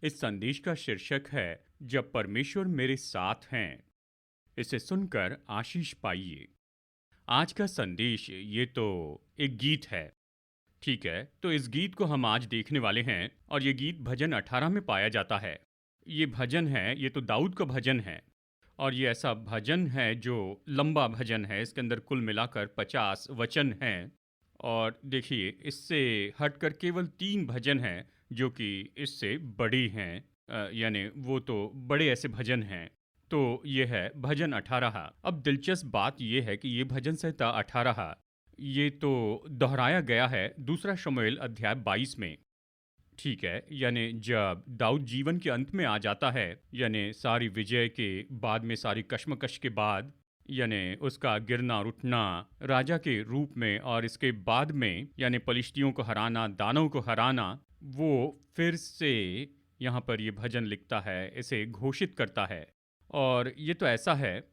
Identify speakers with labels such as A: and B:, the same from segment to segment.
A: इस संदेश का शीर्षक है जब परमेश्वर मेरे साथ हैं। इसे सुनकर आशीष पाइए। आज का संदेश ये तो एक गीत है। ठीक है, तो इस गीत को हम आज देखने वाले हैं और ये गीत भजन 18 में पाया जाता है। ये भजन है, ये तो दाऊद का भजन है और ये ऐसा भजन है जो लंबा भजन है। इसके अंदर कुल मिलाकर 50 वचन हैं और देखिए इससे हटकर केवल 3 भजन हैं जो कि इससे बड़ी हैं। यानी वो तो बड़े ऐसे भजन हैं। तो ये है भजन 18। अब दिलचस्प बात ये है कि ये भजन संहिता 18 ये तो दोहराया गया है दूसरा शमूएल अध्याय 22 में। ठीक है, यानी जब दाऊद जीवन के अंत में आ जाता है, यानी सारी विजय के बाद में, सारी कश्मकश के बाद, यानी उसका गिरना और उठना राजा के रूप में, और इसके बाद में यानी पलिश्तियों को हराना, दानों को हराना, वो फिर से यहाँ पर ये भजन लिखता है, इसे घोषित करता है। और ये तो ऐसा है,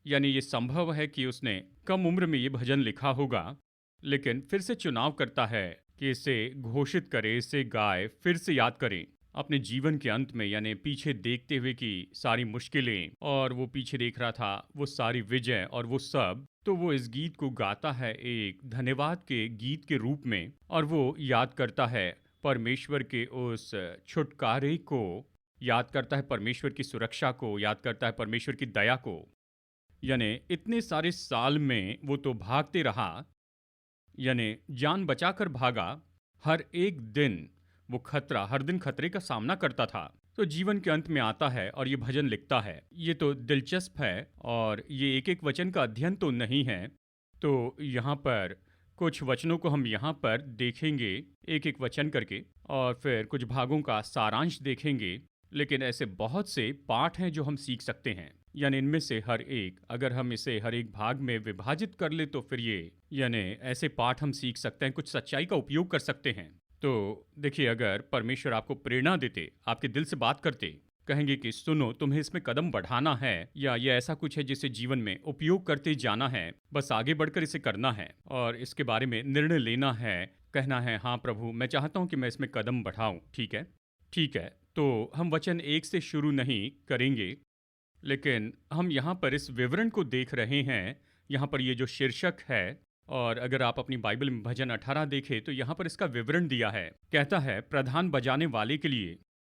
A: यानी ये संभव है कि उसने कम उम्र में ये भजन लिखा होगा, लेकिन फिर से चुनाव करता है कि इसे घोषित करे, इसे गाए, फिर से याद करें अपने जीवन के अंत में, यानी पीछे देखते हुए कि सारी मुश्किलें, और वो पीछे देख रहा था वो सारी विजय और वो सब, तो वो इस गीत को गाता है एक धन्यवाद के गीत के रूप में, और वो याद करता है परमेश्वर के उस छुटकारे को, याद करता है परमेश्वर की सुरक्षा को, याद करता है परमेश्वर की दया को। यानी इतने सारे साल में वो तो भागते रहा, यानी जान बचाकर भागा। हर एक दिन वो खतरा, हर दिन खतरे का सामना करता था। तो जीवन के अंत में आता है और ये भजन लिखता है। ये तो दिलचस्प है और ये एक एक वचन का अध्ययन तो नहीं है। तो यहाँ पर कुछ वचनों को हम यहाँ पर देखेंगे एक एक वचन करके, और फिर कुछ भागों का सारांश देखेंगे। लेकिन ऐसे बहुत से पाठ हैं जो हम सीख सकते हैं, यानी इनमें से हर एक, अगर हम इसे हर एक भाग में विभाजित कर ले तो फिर ये, यानी ऐसे पाठ हम सीख सकते हैं, कुछ सच्चाई का उपयोग कर सकते हैं। तो देखिए, अगर परमेश्वर आपको प्रेरणा देते, आपके दिल से बात करते, कहेंगे कि सुनो तुम्हें इसमें कदम बढ़ाना है, या ये ऐसा कुछ है जिसे जीवन में उपयोग करते जाना है, बस आगे बढ़कर इसे करना है और इसके बारे में निर्णय लेना है, कहना है हाँ प्रभु मैं चाहता हूँ कि मैं इसमें कदम बढ़ाऊँ। ठीक है, ठीक है। तो हम वचन 1 से शुरू नहीं करेंगे, लेकिन हम यहाँ पर इस विवरण को देख रहे हैं। यहाँ पर ये जो शीर्षक है, और अगर आप अपनी बाइबल में भजन 18 देखें तो यहाँ पर इसका विवरण दिया है। कहता है प्रधान बजाने वाले के लिए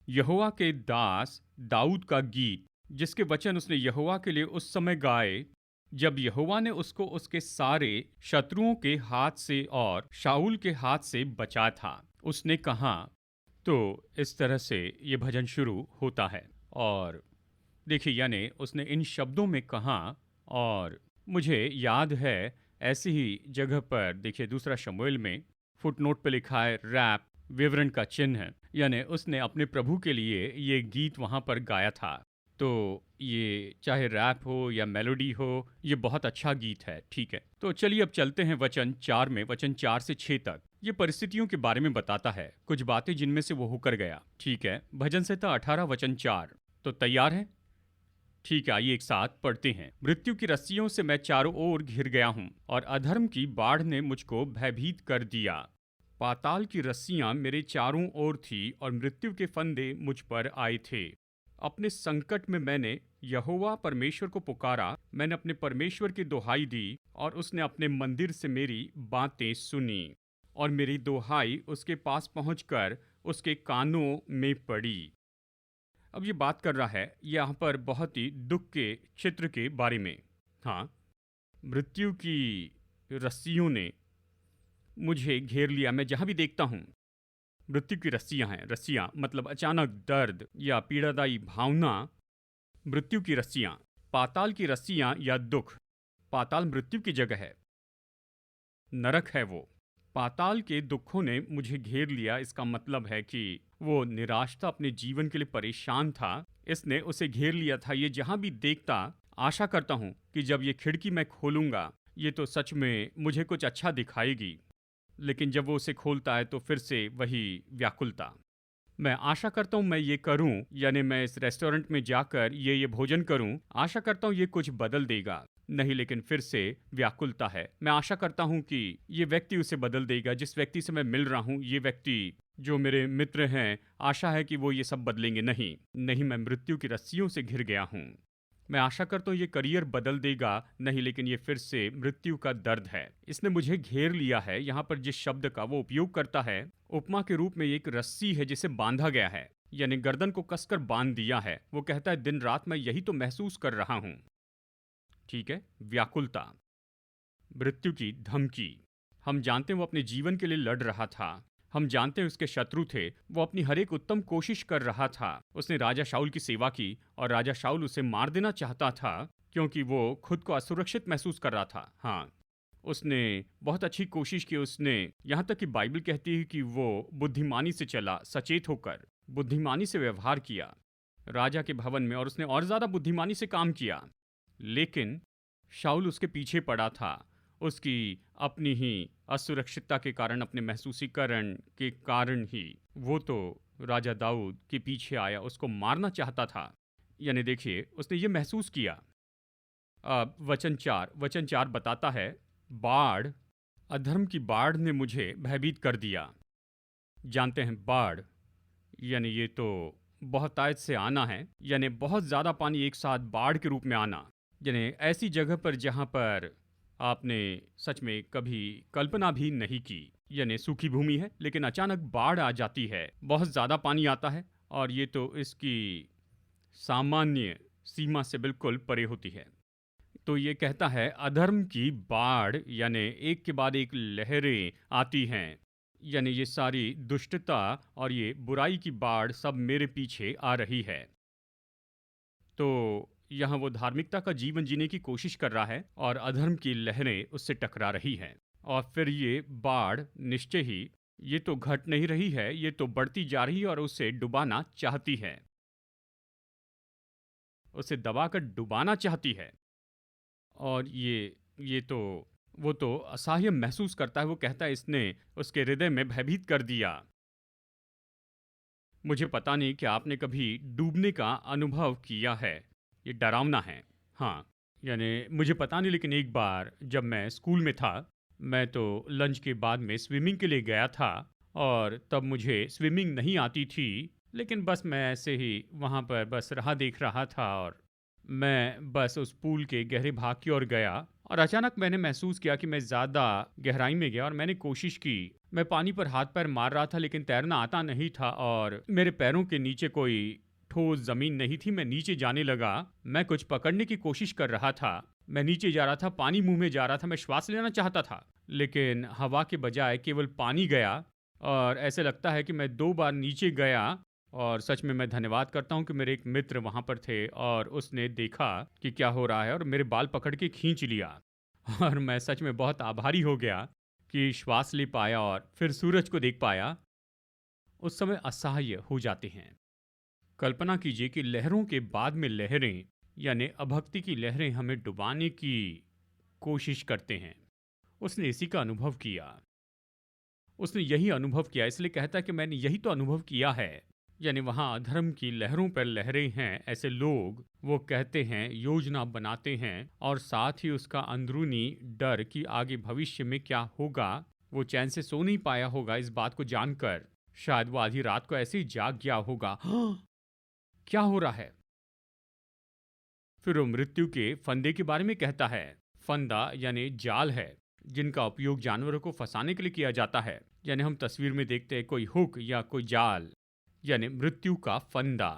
A: यहोवा के दास दाऊद का गीत, जिसके वचन उसने यहोवा के लिए उस समय गाए जब यहोवा ने उसको उसके सारे शत्रुओं के हाथ से और शाऊल के हाथ से बचाया था। उसने कहा, तो इस तरह से ये भजन शुरू होता है। और देखिए, यानी उसने इन शब्दों में कहा, और मुझे याद है ऐसी ही जगह पर देखिए दूसरा शमूएल में फुटनोट पे लिखा है रैप, विवरण का चिन्ह है, यानी उसने अपने प्रभु के लिए ये गीत वहाँ पर गाया था। तो ये चाहे रैप हो या मेलोडी हो, ये बहुत अच्छा गीत है। ठीक है, तो चलिए अब चलते हैं वचन 4 में, वचन 4 से 6 तक। ये परिस्थितियों के बारे में बताता है, कुछ बातें जिनमें से वो होकर गया। ठीक है, भजन संहिता 18 वचन 4। तो तैयार है? ठीक है, आइए एक साथ पढ़ते हैं। मृत्यु की रस्सियों से मैं चारों ओर घिर गया हूँ और अधर्म की बाढ़ ने मुझको भयभीत कर दिया। पाताल की रस्सियां मेरे चारों ओर थी और मृत्यु के फंदे मुझ पर आए थे। अपने संकट में मैंने यहोवा परमेश्वर को पुकारा, मैंने अपने परमेश्वर की दुहाई दी और उसने अपने मंदिर से मेरी बातें सुनी, और मेरी दुहाई उसके पास पहुंचकर उसके कानों में पड़ी। अब ये बात कर रहा है यहाँ पर बहुत ही दुख के चित्र के बारे में। हाँ, मृत्यु की रस्सियों ने मुझे घेर लिया। मैं जहाँ भी देखता हूँ मृत्यु की रस्सियाँ हैं। रस्सियाँ मतलब अचानक दर्द या पीड़ादायी भावना। मृत्यु की रस्सियाँ, पाताल की रस्सियाँ या दुख। पाताल मृत्यु की जगह है, नरक है वो। पाताल के दुखों ने मुझे घेर लिया, इसका मतलब है कि वो निराश था, अपने जीवन के लिए परेशान था, इसने उसे घेर लिया था। ये जहां भी देखता, आशा करता हूं कि जब ये खिड़की मैं खोलूंगा ये तो सच में मुझे कुछ अच्छा दिखाएगी, लेकिन जब वो उसे खोलता है तो फिर से वही व्याकुलता। मैं आशा करता हूँ मैं ये करूँ, यानी मैं इस रेस्टोरेंट में जाकर ये भोजन करूँ, आशा करता हूँ ये कुछ बदल देगा। नहीं, लेकिन फिर से व्याकुलता है। मैं आशा करता हूँ कि ये व्यक्ति उसे बदल देगा, जिस व्यक्ति से मैं मिल रहा हूँ ये व्यक्ति जो मेरे मित्र हैं, आशा है कि वो ये सब बदलेंगे। नहीं, नहीं, मैं मृत्यु की रस्सियों से घिर गया हूँ। मैं आशा करता हूँ ये करियर बदल देगा, नहीं, लेकिन ये फिर से मृत्यु का दर्द है। इसने मुझे घेर लिया है। यहाँ पर जिस शब्द का वो उपयोग करता है, उपमा के रूप में एक रस्सी है जिसे बांधा गया है, यानी गर्दन को कसकर बांध दिया है। वो कहता है दिन रात मैं यही तो महसूस कर रहा हूँ। ठीक है, व्याकुलता, मृत्यु की धमकी। हम जानते हैं वो अपने जीवन के लिए लड़ रहा था। हम जानते हैं उसके शत्रु थे। वो अपनी हर एक उत्तम कोशिश कर रहा था। उसने राजा शाऊल की सेवा की और राजा शाऊल उसे मार देना चाहता था क्योंकि वो खुद को असुरक्षित महसूस कर रहा था। हाँ, उसने बहुत अच्छी कोशिश की। उसने, यहाँ तक कि बाइबल कहती है कि वो बुद्धिमानी से चला, सचेत होकर बुद्धिमानी से व्यवहार किया राजा के भवन में, और उसने और ज्यादा बुद्धिमानी से काम किया। लेकिन शाऊल उसके पीछे पड़ा था। उसकी अपनी ही असुरक्षितता के कारण, अपने महसूसीकरण के कारण ही वो तो राजा दाऊद के पीछे आया, उसको मारना चाहता था। यानी देखिए, उसने ये महसूस किया। अब वचन 4 बताता है, बाढ़, अधर्म की बाढ़ ने मुझे भयभीत कर दिया। जानते हैं, बाढ़ यानी ये तो बहुतायत से आना है, यानी बहुत ज़्यादा पानी एक साथ बाढ़ के रूप में आना। यानी ऐसी जगह पर जहाँ पर आपने सच में कभी कल्पना भी नहीं की। यानी सूखी भूमि है लेकिन अचानक बाढ़ आ जाती है, बहुत ज़्यादा पानी आता है, और ये तो इसकी सामान्य सीमा से बिल्कुल परे होती है। तो ये कहता है अधर्म की बाढ़, यानी एक के बाद एक लहरें आती हैं। यानी ये सारी दुष्टता और ये बुराई की बाढ़ सब मेरे पीछे आ रही है। तो यहाँ वो धार्मिकता का जीवन जीने की कोशिश कर रहा है और अधर्म की लहरें उससे टकरा रही हैं। और फिर ये बाढ़ निश्चय ही, ये तो घट नहीं रही है, ये तो बढ़ती जा रही है और उसे डुबाना चाहती है, उसे दबाकर डुबाना चाहती है। और ये तो वो तो असह्य महसूस करता है। वो कहता है इसने उसके हृदय में भयभीत कर दिया। मुझे पता नहीं कि आपने कभी डूबने का अनुभव किया है। ये डरावना है। हाँ, यानी मुझे पता नहीं, लेकिन एक बार जब मैं स्कूल में था, मैं तो लंच के बाद में स्विमिंग के लिए गया था, और तब मुझे स्विमिंग नहीं आती थी, लेकिन बस मैं ऐसे ही वहाँ पर बस राह देख रहा था, और मैं बस उस पूल के गहरे भाग की ओर गया, और अचानक मैंने महसूस किया कि मैं ज़्यादा गहराई में गया, और मैंने कोशिश की। मैं पानी पर हाथ पैर मार रहा था लेकिन तैरना आता नहीं था, और मेरे पैरों के नीचे कोई ठोस ज़मीन नहीं थी। मैं नीचे जाने लगा। मैं कुछ पकड़ने की कोशिश कर रहा था। मैं नीचे जा रहा था, पानी मुंह में जा रहा था, मैं श्वास लेना चाहता था, लेकिन हवा के बजाय केवल पानी गया। और ऐसे लगता है कि मैं 2 बार नीचे गया। और सच में मैं धन्यवाद करता हूँ कि मेरे एक मित्र वहाँ पर थे, और उसने देखा कि क्या हो रहा है और मेरे बाल पकड़ के खींच लिया। और मैं सच में बहुत आभारी हो गया कि श्वास ले पाया और फिर सूरज को देख पाया। उस समय असह्य हो जाते हैं। कल्पना कीजिए कि लहरों के बाद में लहरें, यानी अभक्ति की लहरें हमें डुबाने की कोशिश करते हैं। उसने इसी का अनुभव किया। उसने यही अनुभव किया, इसलिए कहता है कि मैंने यही तो अनुभव किया है। यानी वहाँ अधर्म की लहरों पर लहरें हैं। ऐसे लोग, वो कहते हैं, योजना बनाते हैं, और साथ ही उसका अंदरूनी डर कि आगे भविष्य में क्या होगा। वो चैन से सो नहीं पाया होगा इस बात को जानकर। शायद वो आधी रात को ऐसे ही जाग गया होगा, हाँ, क्या हो रहा है। फिर वो मृत्यु के फंदे के बारे में कहता है। फंदा यानी जाल है जिनका उपयोग जानवरों को फंसाने के लिए किया जाता है। यानी हम तस्वीर में देखते हैं कोई हुक या कोई जाल, यानी मृत्यु का फंदा।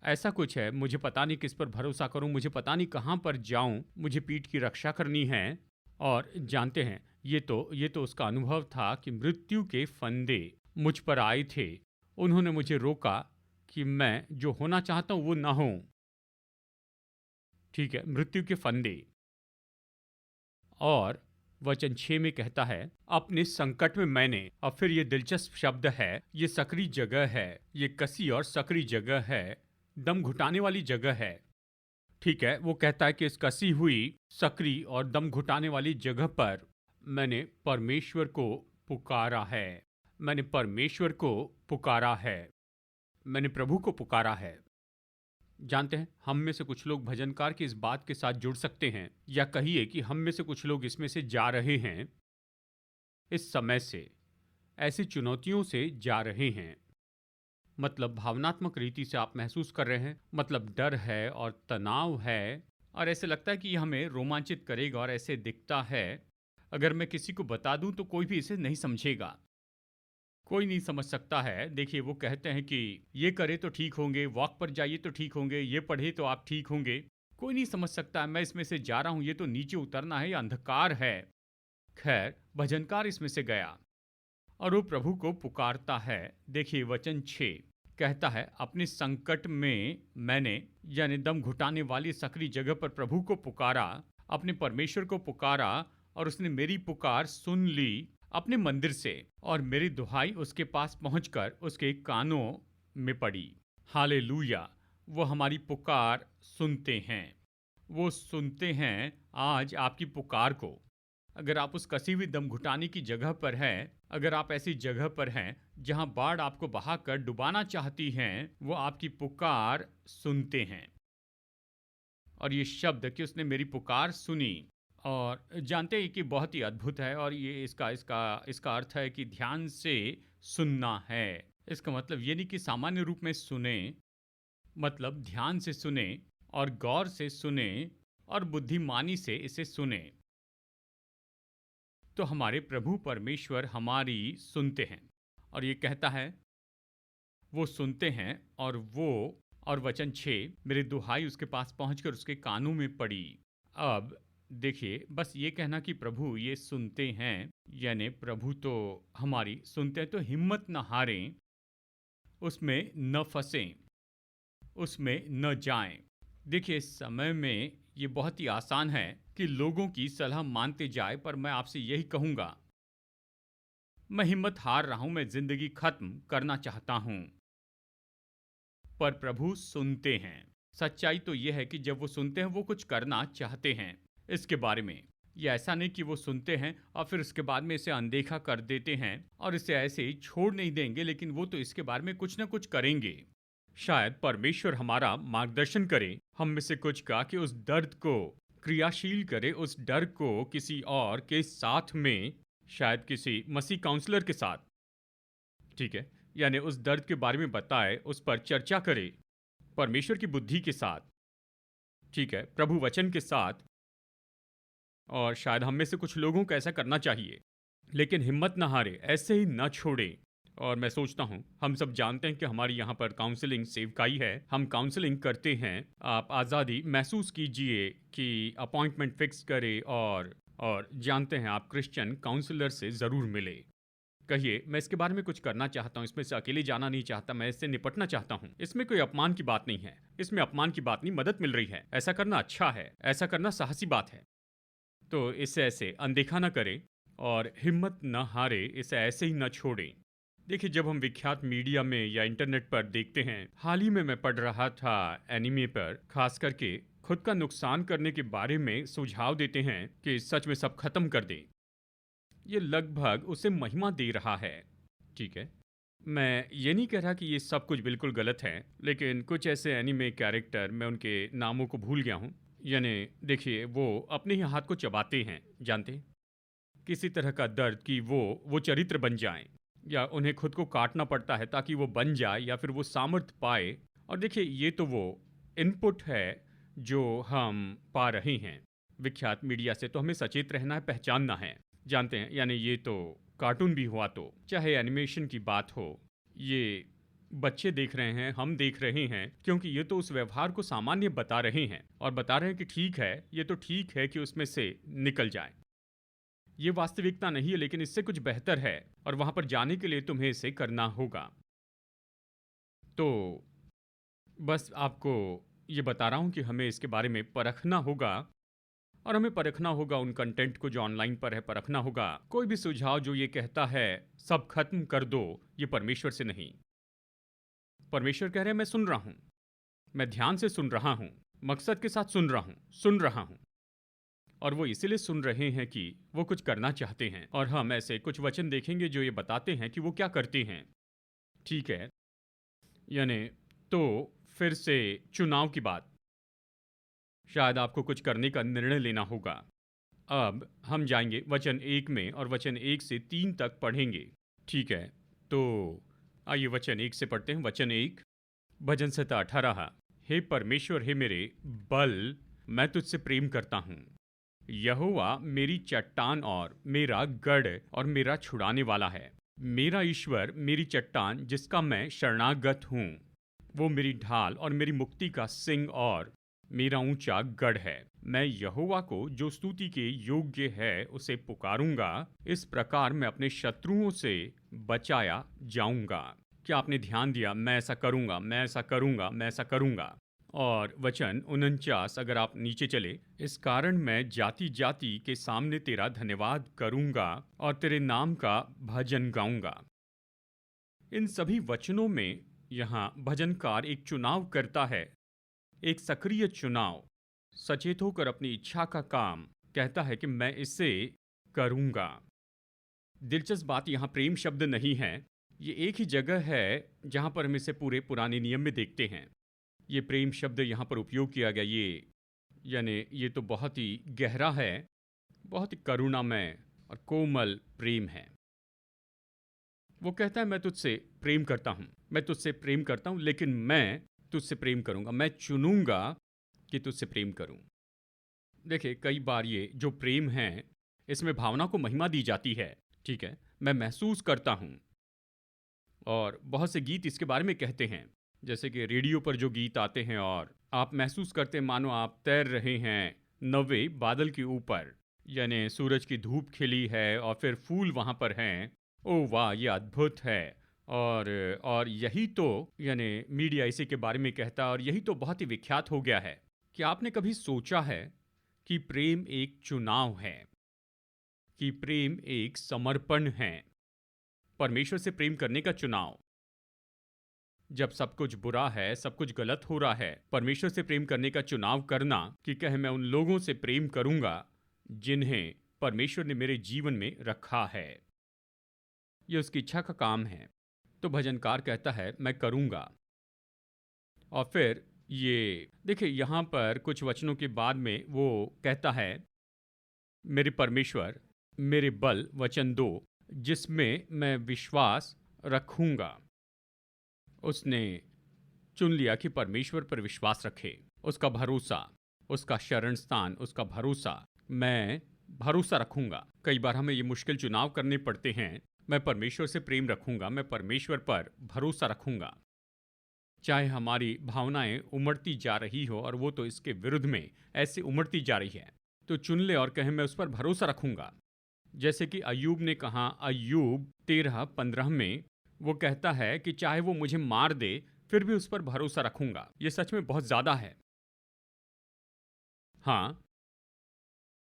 A: ऐसा कुछ है, मुझे पता नहीं किस पर भरोसा करूं, मुझे पता नहीं कहां पर जाऊं, मुझे पीठ की रक्षा करनी है। और जानते हैं, ये तो उसका अनुभव था कि मृत्यु के फंदे मुझ पर आए थे। उन्होंने मुझे रोका कि मैं जो होना चाहता हूं वो ना हो। ठीक है, मृत्यु के फंदे। और वचन 6 में कहता है, अपने संकट में मैंने, और फिर ये दिलचस्प शब्द है, ये सकरी जगह है, ये कसी और सकरी जगह है, दम घुटाने वाली जगह है। ठीक है, वो कहता है कि इस कसी हुई, सकरी और दम घुटाने वाली जगह पर मैंने परमेश्वर को पुकारा है। मैंने परमेश्वर को पुकारा है। मैंने प्रभु को पुकारा है। जानते हैं, हम में से कुछ लोग भजनकार की इस बात के साथ जुड़ सकते हैं, या कहिए कि हम में से कुछ लोग इसमें से जा रहे हैं इस समय से। ऐसी चुनौतियों से जा रहे हैं। मतलब भावनात्मक रीति से आप महसूस कर रहे हैं, मतलब डर है और तनाव है, और ऐसे लगता है कि ये हमें रोमांचित करेगा, और ऐसे दिखता है अगर मैं किसी को बता दूं तो कोई भी इसे नहीं समझेगा, कोई नहीं समझ सकता है। देखिए, वो कहते हैं कि ये करे तो ठीक होंगे, वॉक पर जाइए तो ठीक होंगे, ये पढ़े तो आप ठीक होंगे। कोई नहीं समझ सकता है मैं इसमें से जा रहा हूं, ये तो नीचे उतरना है, ये अंधकार है। खैर, भजनकार इसमें से गया और वो प्रभु को पुकारता है। देखिए, वचन 6 कहता है, अपने संकट में मैंने, यानी दम घुटाने वाली सकरी जगह पर प्रभु को पुकारा, अपने परमेश्वर को पुकारा, और उसने मेरी पुकार सुन ली अपने मंदिर से, और मेरी दुहाई उसके पास पहुंचकर उसके कानों में पड़ी। हालेलुया! वो हमारी पुकार सुनते हैं। वो सुनते हैं आज आपकी पुकार को। अगर आप उस कसी हुई दम घुटाने की जगह पर हैं, अगर आप ऐसी जगह पर हैं जहां बाढ़ आपको बहाकर डुबाना चाहती हैं, वो आपकी पुकार सुनते हैं। और ये शब्द कि उसने मेरी पुकार सुनी, और जानते हैं कि बहुत ही अद्भुत है, और ये इसका इसका इसका अर्थ है कि ध्यान से सुनना है। इसका मतलब ये नहीं कि सामान्य रूप में सुने, मतलब ध्यान से सुने और गौर से सुने और बुद्धिमानी से इसे सुने। तो हमारे प्रभु परमेश्वर हमारी सुनते हैं, और ये कहता है वो सुनते हैं, और वचन 6, मेरी दुहाई उसके पास पहुंचकर उसके कानों में पड़ी। अब देखिए, बस ये कहना कि प्रभु ये सुनते हैं, यानी प्रभु तो हमारी सुनते हैं, तो हिम्मत न हारें, उसमें न फंसें, उसमें न जाएं। देखिए, इस समय में ये बहुत ही आसान है कि लोगों की सलाह मानते जाए, पर मैं आपसे यही कहूंगा, मैं हिम्मत हार रहा हूं, मैं जिंदगी खत्म करना चाहता हूं। पर प्रभु सुनते हैं। सच्चाई तो यह है कि जब वो सुनते हैं, वो कुछ करना चाहते हैं इसके बारे में। ये ऐसा नहीं कि वो सुनते हैं और फिर उसके बाद में इसे अनदेखा कर देते हैं और इसे ऐसे ही छोड़ नहीं देंगे, लेकिन वो तो इसके बारे में कुछ ना कुछ करेंगे। शायद परमेश्वर हमारा मार्गदर्शन करे, हम में से कुछ का, कि उस दर्द को क्रियाशील करे, उस डर को किसी और के साथ में, शायद किसी मसीह काउंसलर के साथ, ठीक है, यानी उस दर्द के बारे में बताए, उस पर चर्चा करे परमेश्वर की बुद्धि के साथ, ठीक है, प्रभु वचन के साथ। और शायद हम में से कुछ लोगों को ऐसा करना चाहिए, लेकिन हिम्मत ना हारे, ऐसे ही ना छोड़े। और मैं सोचता हूँ, हम सब जानते हैं कि हमारी यहाँ पर काउंसलिंग सेवकाई है, हम काउंसलिंग करते हैं। आप आज़ादी महसूस कीजिए कि अपॉइंटमेंट फिक्स करें, और जानते हैं, आप क्रिश्चियन काउंसलर से ज़रूर मिले। कहिए, मैं इसके बारे में कुछ करना चाहता हूँ, इसमें से अकेले जाना नहीं चाहता, मैं इससे निपटना चाहता हूँ। इसमें कोई अपमान की बात नहीं है, इसमें अपमान की बात नहीं, मदद मिल रही है, ऐसा करना अच्छा है, ऐसा करना साहसी बात है। तो इसे ऐसे अनदेखा न करें और हिम्मत न हारे, इसे ऐसे ही न छोड़ें। देखिए, जब हम विख्यात मीडिया में या इंटरनेट पर देखते हैं, हाल ही में मैं पढ़ रहा था एनीमे पर, खास करके खुद का नुकसान करने के बारे में सुझाव देते हैं कि सच में सब खत्म कर दें। ये लगभग उसे महिमा दे रहा है, ठीक है। मैं ये नहीं कह रहा कि ये सब कुछ बिल्कुल गलत है, लेकिन कुछ ऐसे एनीमे कैरेक्टर, मैं उनके नामों को भूल गया हूँ, यानी देखिए, वो अपने ही हाथ को चबाते हैं, जानते हैं, किसी तरह का दर्द कि वो चरित्र बन जाएं, या उन्हें खुद को काटना पड़ता है ताकि वो बन जाए, या फिर वो सामर्थ्य पाए। और देखिए, ये तो वो इनपुट है जो हम पा रहे हैं विख्यात मीडिया से, तो हमें सचेत रहना है, पहचानना है, जानते हैं, यानी ये तो कार्टून भी हुआ, तो चाहे एनिमेशन की बात हो, ये बच्चे देख रहे हैं, हम देख रहे हैं, क्योंकि ये तो उस व्यवहार को सामान्य बता रहे हैं, और बता रहे हैं कि ठीक है, ये तो ठीक है कि उसमें से निकल जाए। ये वास्तविकता नहीं है, लेकिन इससे कुछ बेहतर है, और वहां पर जाने के लिए तुम्हें इसे करना होगा। तो बस आपको ये बता रहा हूं कि हमें इसके बारे में परखना होगा, और हमें परखना होगा उन कंटेंट को जो ऑनलाइन पर है, परखना होगा। कोई भी सुझाव जो ये कहता है सब खत्म कर दो, ये परमेश्वर से नहीं। परमेश्वर कह रहे हैं, मैं सुन रहा हूं, मैं ध्यान से सुन रहा हूं, मकसद के साथ सुन रहा हूं। और वो इसीलिए सुन रहे हैं कि वो कुछ करना चाहते हैं, और हम ऐसे कुछ वचन देखेंगे जो ये बताते हैं कि वो क्या करते हैं, ठीक है। यानी तो फिर से चुनाव की बात, शायद आपको कुछ करने का निर्णय लेना होगा। अब हम जाएंगे वचन 1 में, और वचन 1 से 3 तक पढ़ेंगे, ठीक है, तो आइए वचन 1 से पढ़ते हैं। वचन 1, भजन संहिता 18। हे परमेश्वर, हे मेरे बल, मैं तुझसे प्रेम करता हूँ। यहोवा मेरी चट्टान और मेरा गढ़ और मेरा छुड़ाने वाला है। मेरा ईश्वर, मेरी चट्टान जिसका मैं शरणागत हूँ। वो मेरी ढाल और मेरी मुक्ति का सिंह और मेरा ऊंचा गढ़ है। मैं यहोवा को जो स्तुति के योग्य है उसे पुकारूंगा। इस प्रकार मैं अपने शत्रुओं से बचाया जाऊंगा। क्या आपने ध्यान दिया? मैं ऐसा करूंगा, मैं ऐसा करूंगा, मैं ऐसा करूंगा। और वचन 49, अगर आप नीचे चले, इस कारण मैं जाति जाति के सामने तेरा धन्यवाद करूंगा और तेरे नाम का भजन गाऊंगा। इन सभी वचनों में यहाँ भजनकार एक चुनाव करता है, एक सक्रिय चुनाव, सचेत होकर अपनी इच्छा का काम कहता है कि मैं इसे करूंगा। दिलचस्प बात, यहाँ प्रेम शब्द नहीं है। ये एक ही जगह है जहाँ पर हम इसे पूरे पुराने नियम में देखते हैं। ये प्रेम शब्द यहाँ पर उपयोग किया गया, ये तो बहुत ही गहरा है, बहुत ही करुणामय और कोमल प्रेम है। वो कहता है मैं तुझसे प्रेम करता हूँ, मैं तुझसे प्रेम करता हूँ, लेकिन मैं तुझसे प्रेम करूँगा, मैं चुनूंगा कि तुझसे प्रेम करूँ। देखिए, कई बार ये जो प्रेम है इसमें भावना को महिमा दी जाती है। ठीक है, मैं महसूस करता हूँ, और बहुत से गीत इसके बारे में कहते हैं, जैसे कि रेडियो पर जो गीत आते हैं और आप महसूस करते हैं मानो आप तैर रहे हैं नवे बादल के ऊपर, यानी सूरज की धूप खिली है और फिर फूल वहाँ पर हैं। ओ वाह, ये अद्भुत है। और यही तो, यानी मीडिया इसी के बारे में कहता है, और यही तो बहुत ही विख्यात हो गया है। क्या आपने कभी सोचा है कि प्रेम एक चुनाव है, कि प्रेम एक समर्पण है, परमेश्वर से प्रेम करने का चुनाव। जब सब कुछ बुरा है, सब कुछ गलत हो रहा है, परमेश्वर से प्रेम करने का चुनाव करना कि कहे मैं उन लोगों से प्रेम करूंगा जिन्हें परमेश्वर ने मेरे जीवन में रखा है। यह उसकी इच्छा का काम है। तो भजनकार कहता है मैं करूंगा। और फिर ये देखिए, यहां पर कुछ वचनों के बाद में वो कहता है मेरे परमेश्वर, मेरे बल, वचन 2, जिसमें मैं विश्वास रखूंगा। उसने चुन लिया कि परमेश्वर पर विश्वास रखे, उसका भरोसा, उसका शरण स्थान, उसका भरोसा, मैं भरोसा रखूंगा। कई बार हमें ये मुश्किल चुनाव करने पड़ते हैं। मैं परमेश्वर से प्रेम रखूंगा, मैं परमेश्वर पर भरोसा रखूंगा, चाहे हमारी भावनाएं उमड़ती जा रही हो, और वो तो इसके विरुद्ध में ऐसे उमड़ती जा रही है। तो चुन ले और कहे मैं उस पर भरोसा रखूंगा। जैसे कि अय्यूब ने कहा, अय्यूब 13:15 में वो कहता है कि चाहे वो मुझे मार दे फिर भी उस पर भरोसा रखूंगा। ये सच में बहुत ज्यादा है। हाँ,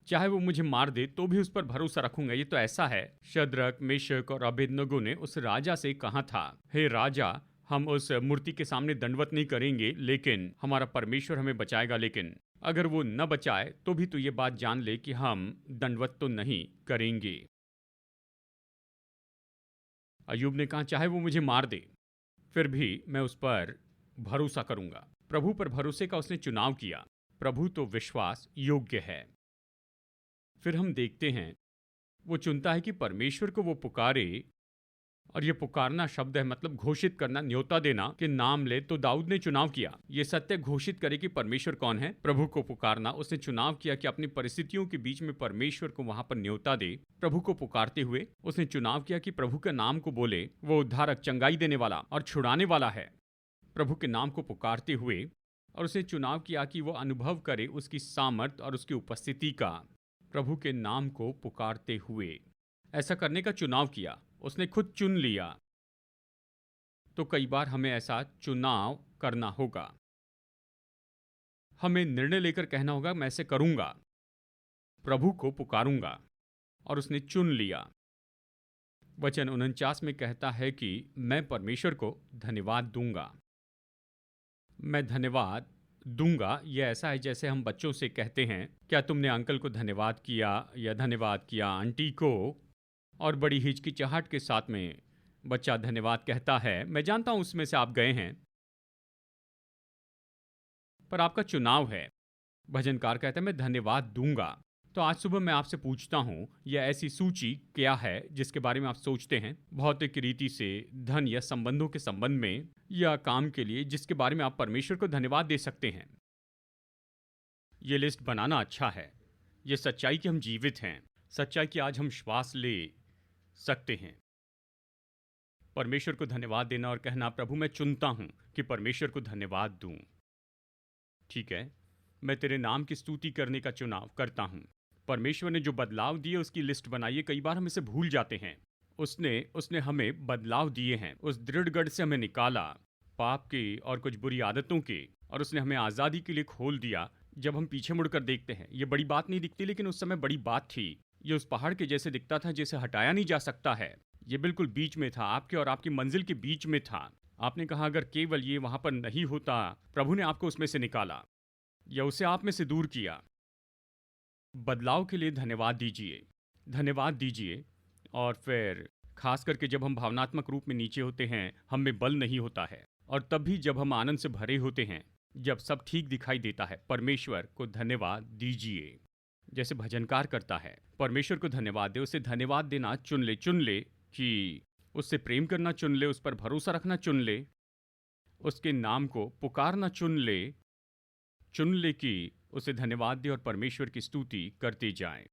A: चाहे वो मुझे मार दे तो भी उस पर भरोसा रखूंगा। ये तो ऐसा है। शद्रक, मेशक और अबेदनगो ने उस राजा से कहा था, हे राजा, हम उस मूर्ति के सामने दंडवत नहीं करेंगे, लेकिन हमारा परमेश्वर हमें बचाएगा। लेकिन अगर वो न बचाए तो भी तो ये बात जान ले कि हम दंडवत तो नहीं करेंगे। अय्यूब ने कहा चाहे वो मुझे मार दे फिर भी मैं उस पर भरोसा करूंगा। प्रभु पर भरोसे का उसने चुनाव किया। प्रभु तो विश्वास योग्य है। फिर हम देखते हैं वो चुनता है कि परमेश्वर को वो पुकारे, और ये पुकारना शब्द है, मतलब घोषित करना, न्योता देना कि नाम ले। तो दाऊद ने चुनाव किया, ये सत्य घोषित करे कि परमेश्वर कौन है। प्रभु को पुकारना, उसने चुनाव किया कि अपनी परिस्थितियों के बीच में परमेश्वर को वहां पर न्योता दे। प्रभु को पुकारते हुए उसने चुनाव किया कि प्रभु के नाम को बोले। वो उद्धारक, चंगाई देने वाला और छुड़ाने वाला है। प्रभु के नाम को पुकारते हुए, और उसने चुनाव किया कि वो अनुभव करे उसकी सामर्थ और उसकी उपस्थिति का। प्रभु के नाम को पुकारते हुए ऐसा करने का चुनाव किया, उसने खुद चुन लिया। तो कई बार हमें ऐसा चुनाव करना होगा। हमें निर्णय लेकर कहना होगा मैं ऐसे करूंगा, प्रभु को पुकारूंगा, और उसने चुन लिया। वचन 49 में कहता है कि मैं परमेश्वर को धन्यवाद दूंगा। मैं धन्यवाद दूंगा, यह ऐसा है जैसे हम बच्चों से कहते हैं क्या तुमने अंकल को धन्यवाद किया, या धन्यवाद किया आंटी को, और बड़ी हिचकिचाहट के साथ में बच्चा धन्यवाद कहता है। मैं जानता हूं उसमें से आप गए हैं, पर आपका चुनाव है। भजनकार कहता है मैं धन्यवाद दूंगा। तो आज सुबह मैं आपसे पूछता हूँ, यह ऐसी सूची क्या है जिसके बारे में आप सोचते हैं भौतिक रीति से, धन या संबंधों के संबंध में, या काम के लिए, जिसके बारे में आप परमेश्वर को धन्यवाद दे सकते हैं। ये लिस्ट बनाना अच्छा है। ये सच्चाई कि हम जीवित हैं, सच्चाई कि आज हम श्वास ले सकते हैं। परमेश्वर को धन्यवाद देना और कहना, प्रभु मैं चुनता हूँ कि परमेश्वर को धन्यवाद दूँ। ठीक है, मैं तेरे नाम की स्तुति करने का चुनाव करता हूँ। परमेश्वर ने जो बदलाव दिए उसकी लिस्ट बनाई है। कई बार हम इसे भूल जाते हैं। उसने उसने हमें बदलाव दिए हैं। उस दृढ़ गढ़ से हमें निकाला, पाप की और कुछ बुरी आदतों के, और उसने हमें आज़ादी के लिए खोल दिया। जब हम पीछे मुड़कर देखते हैं, ये बड़ी बात नहीं दिखती, लेकिन उस समय बड़ी बात थी। ये उस पहाड़ के जैसे दिखता था जिसे हटाया नहीं जा सकता है। ये बिल्कुल बीच में था, आपके और आपकी मंजिल के बीच में था। आपने कहा अगर केवल ये वहां पर नहीं होता, प्रभु ने आपको उसमें से निकाला या उसे आप में से दूर किया। बदलाव के लिए धन्यवाद दीजिए, धन्यवाद दीजिए। और फिर खास करके जब हम भावनात्मक रूप में नीचे होते हैं, हम में बल नहीं होता है, और तब भी जब हम आनंद से भरे होते हैं, जब सब ठीक दिखाई देता है, परमेश्वर को धन्यवाद दीजिए। जैसे भजनकार करता है, परमेश्वर को धन्यवाद दे। उसे धन्यवाद देना चुन ले कि उससे प्रेम करना चुन ले, उस पर भरोसा रखना चुन ले, उसके नाम को पुकारना चुन ले कि उसे धन्यवाद दे और परमेश्वर की स्तुति करते जाएं।